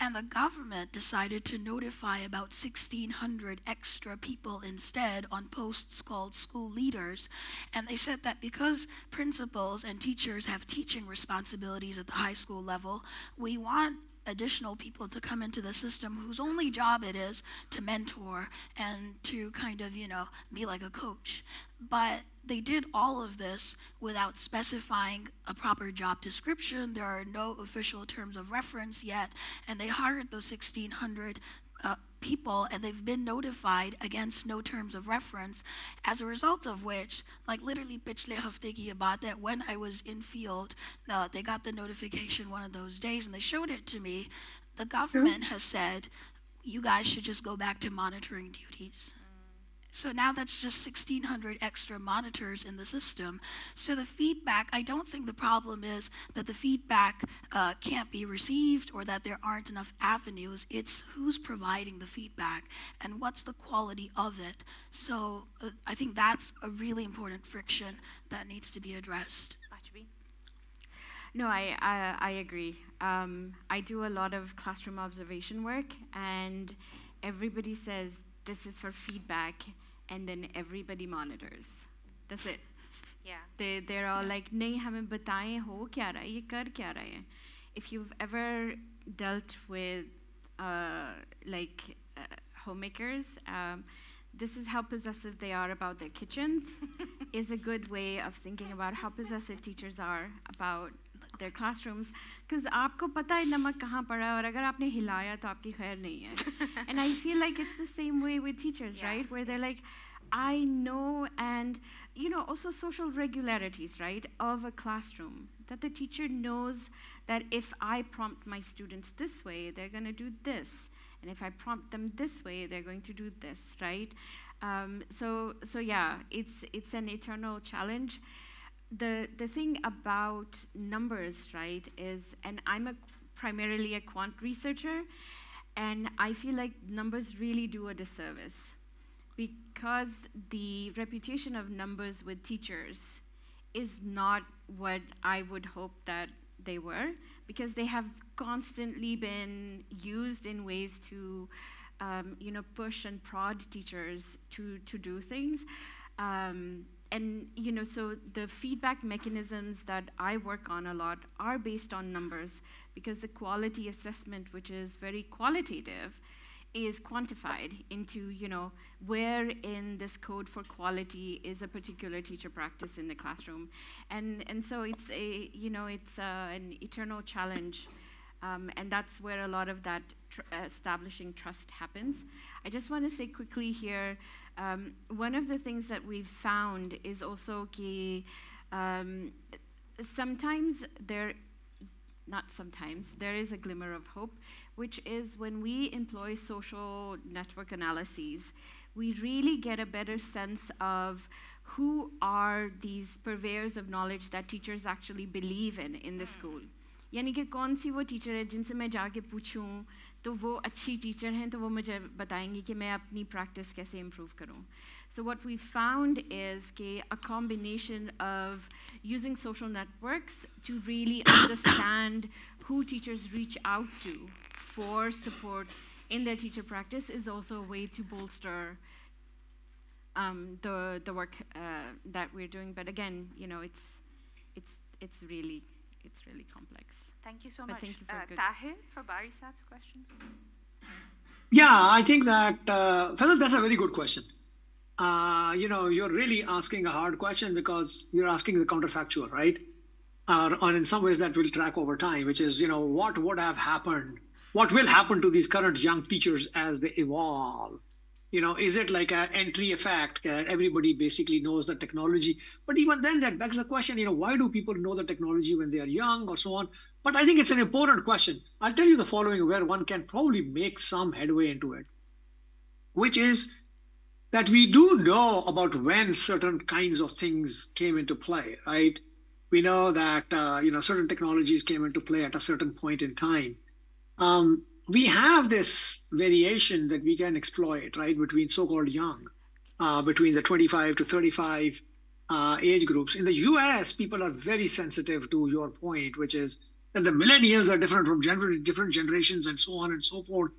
And the government decided to notify about 1,600 extra people instead on posts called school leaders. And they said that because principals and teachers have teaching responsibilities at the high school level, we want additional people to come into the system whose only job it is to mentor and to kind of, be like a coach. But they did all of this without specifying a proper job description. There are no official terms of reference yet, and they hired those 1,600 people, and they've been notified against no terms of reference, as a result of which, like literally pichle hafte ki baat hai, when I was in field, they got the notification one of those days, and they showed it to me. The government has said, you guys should just go back to monitoring duties. So now that's just 1,600 extra monitors in the system. So the feedback, I don't think the problem is that the feedback can't be received or that there aren't enough avenues. It's who's providing the feedback and what's the quality of it. So I think that's a really important friction that needs to be addressed. No, I agree. I do a lot of classroom observation work, and everybody says this is for feedback, and then everybody monitors. That's it. Yeah. They're all like, nahi hame bataye ho kya raha hai, ye kar kya raha hai. If you've ever dealt with homemakers, this is how possessive they are about their kitchens. Is a good way of thinking about how possessive teachers are about their classrooms, because aapko pata hai namak kahan pada hai, aur agar aapne hilaya to aapki khair nahi hai. And I feel like it's the same way with teachers, right? Where they're like, I know, and also social regularities, right, of a classroom, that the teacher knows that if I prompt my students this way, they're going to do this, and if I prompt them this way, they're going to do this, right? So yeah, it's an eternal challenge. The thing about numbers, right, is, and I'm primarily a quant researcher, and I feel like numbers really do a disservice, because the reputation of numbers with teachers is not what I would hope that they were, because they have constantly been used in ways to push and prod teachers to do things. And so the feedback mechanisms that I work on a lot are based on numbers, because the quality assessment, which is very qualitative, is quantified into, where in this code for quality is a particular teacher practice in the classroom. And so it's an eternal challenge. And that's where a lot of that establishing trust happens. I just want to say quickly here, One of the things that we've found is also sometimes there is a glimmer of hope, which is when we employ social network analyses, we really get a better sense of who are these purveyors of knowledge that teachers actually believe in the school. यानी कि कौन सी वो teacher है जिनसे मैं जाके पूछूं तो वो अच्छी टीचर हैं तो वो मुझे बताएंगी कि मैं अपनी प्रैक्टिस कैसे इम्प्रूव करूं. So what we found is a combination of using social networks to really understand who teachers reach out to for support in their teacher practice is also a way to bolster the work that we're doing. But again, you know, it's really complex. Thank you so But much. thank you for Tahir, for Bari Saab's question. Yeah, I think that, Faisal, that's a very good question. You know, you're really asking a hard question because you're asking the counterfactual, right? Or in some ways that will track over time, which is, you know, what would have happened? What will happen to these current young teachers as they evolve? You know, is it like an entry effect that everybody basically knows the technology? But even then, that begs the question, you know, why do people know the technology when they are young or so on? But I think it's an important question. I'll tell you the following where one can probably make some headway into it, which is that we do know about when certain kinds of things came into play, right? We know that, you know, certain technologies came into play at a certain point in time. We have this variation that we can exploit, right, between so-called young, between the 25 to 35 age groups. In the US, people are very sensitive to your point, which is that the millennials are different from different generations and so on and so forth.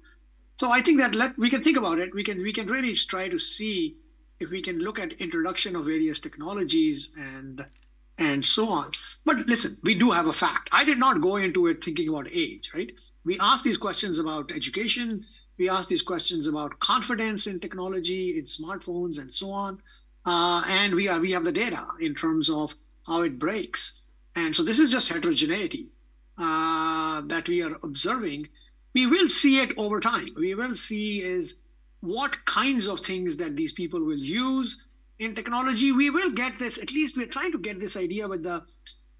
So I think that we can think about it. We can really try to see if we can look at introduction of various technologies and so on. But listen, we do have a fact. I did not go into it thinking about age, right? We asked these questions about education. We asked these questions about confidence in technology, in smartphones, and so on. And we have the data in terms of how it breaks. And so this is just heterogeneity that we are observing. We will see it over time. We will see is what kinds of things that these people will use in technology. We will get this, at least we're trying to get this idea with the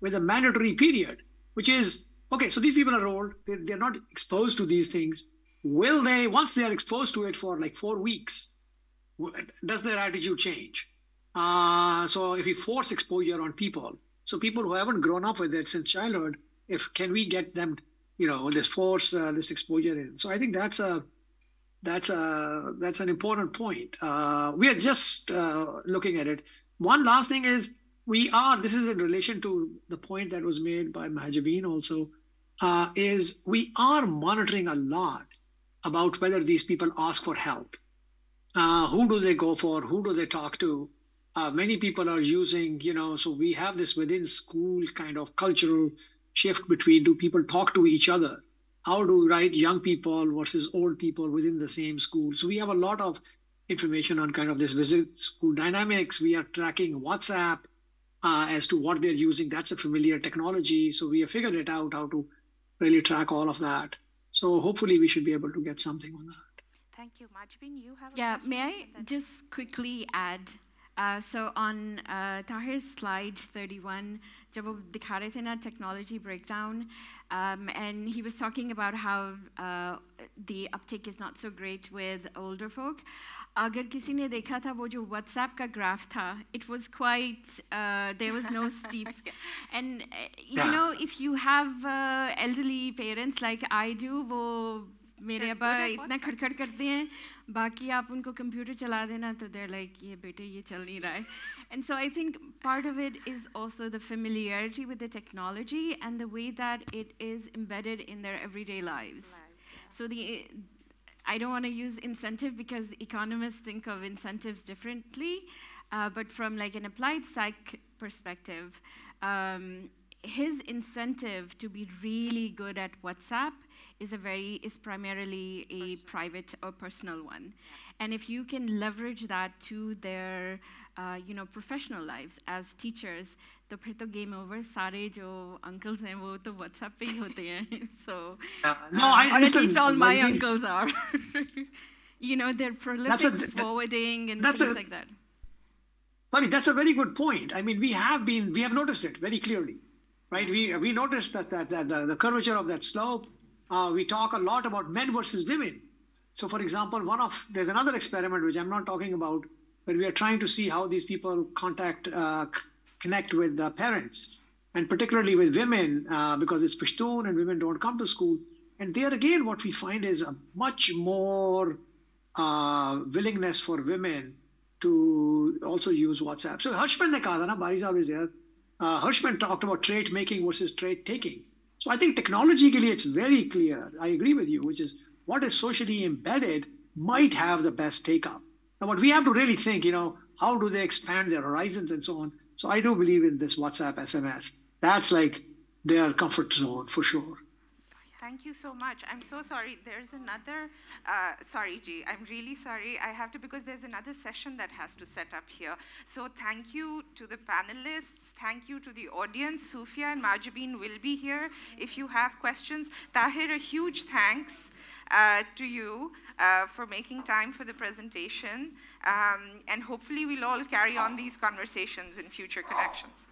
mandatory period, which is, okay, so these people are old, they're not exposed to these things. Will they, once they are exposed to it for like 4 weeks, does their attitude change? So if we force exposure on people, so people who haven't grown up with it since childhood, can we get them, you know, this exposure in? So I think that's an important point. We are just looking at it. One last thing is this is in relation to the point that was made by Mahjabeen also, is we are monitoring a lot about whether these people ask for help. Who do they go for? Who do they talk to? Many people are using, you know, so we have this within school kind of cultural shift between, do people talk to each other? How do young people versus old people within the same school? So we have a lot of information on kind of this visit school dynamics. We are tracking WhatsApp as to what they're using. That's a familiar technology. So we have figured it out how to really track all of that. So hopefully we should be able to get something on that. Thank you. Mahjabeen, you have a Yeah, question? may I just quickly add? So on Tahir's slide 31, जब वो दिखा रहे थे ना technology breakdown, and he was talking about how the uptake is not so great with older folk. अगर किसी ने देखा था वो जो WhatsApp का graph था, it was quite, there was no steep. And you know, if you have elderly parents like I do, वो मेरे अब्बा इतना खड़खड़ करते हैं, बाकी आप उनको कंप्यूटर चला देना तो they're like, ये बेटे ये चल नहीं रहा है. And so I think part of it is also the familiarity with the technology and the way that it is embedded in their everyday lives. So I don't want to use incentive because economists think of incentives differently, but from like an applied psych perspective, his incentive to be really good at WhatsApp is primarily a private or personal one. And if you can leverage that to their professional lives as teachers, तो फिर तो game over. सारे जो uncles हैं वो तो WhatsApp पे ही होते हैं. So, no, or at least all my uncles are. you know, their prolific forwarding and things like that. Sorry, that's a very good point. I mean, we have noticed it very clearly, right? We noticed that the curvature of that slope. We talk a lot about men versus women. So, for example, there's another experiment which I'm not talking about, where we are trying to see how these people connect with parents, and particularly with women, because it's Pashtun and women don't come to school. And there again, what we find is a much more willingness for women to also use WhatsApp. So Hirschman ne kaha na, Bari Sahab is there. Hirschman talked about trait making versus trait taking. So I think technologically it's very clear. I agree with you, which is what is socially embedded might have the best take-up. Now, what we have to really think, you know, how do they expand their horizons and so on. So I do believe in this WhatsApp SMS. That's like their comfort zone for sure. Thank you so much. I'm so sorry. There's another, sorry, Ji, I'm really sorry. I have to, because there's another session that has to set up here. So thank you to the panelists. Thank you to the audience. Soufia and Mahjabeen will be here if you have questions. Tahir, a huge thanks to you for making time for the presentation. And hopefully we'll all carry on these conversations in future connections.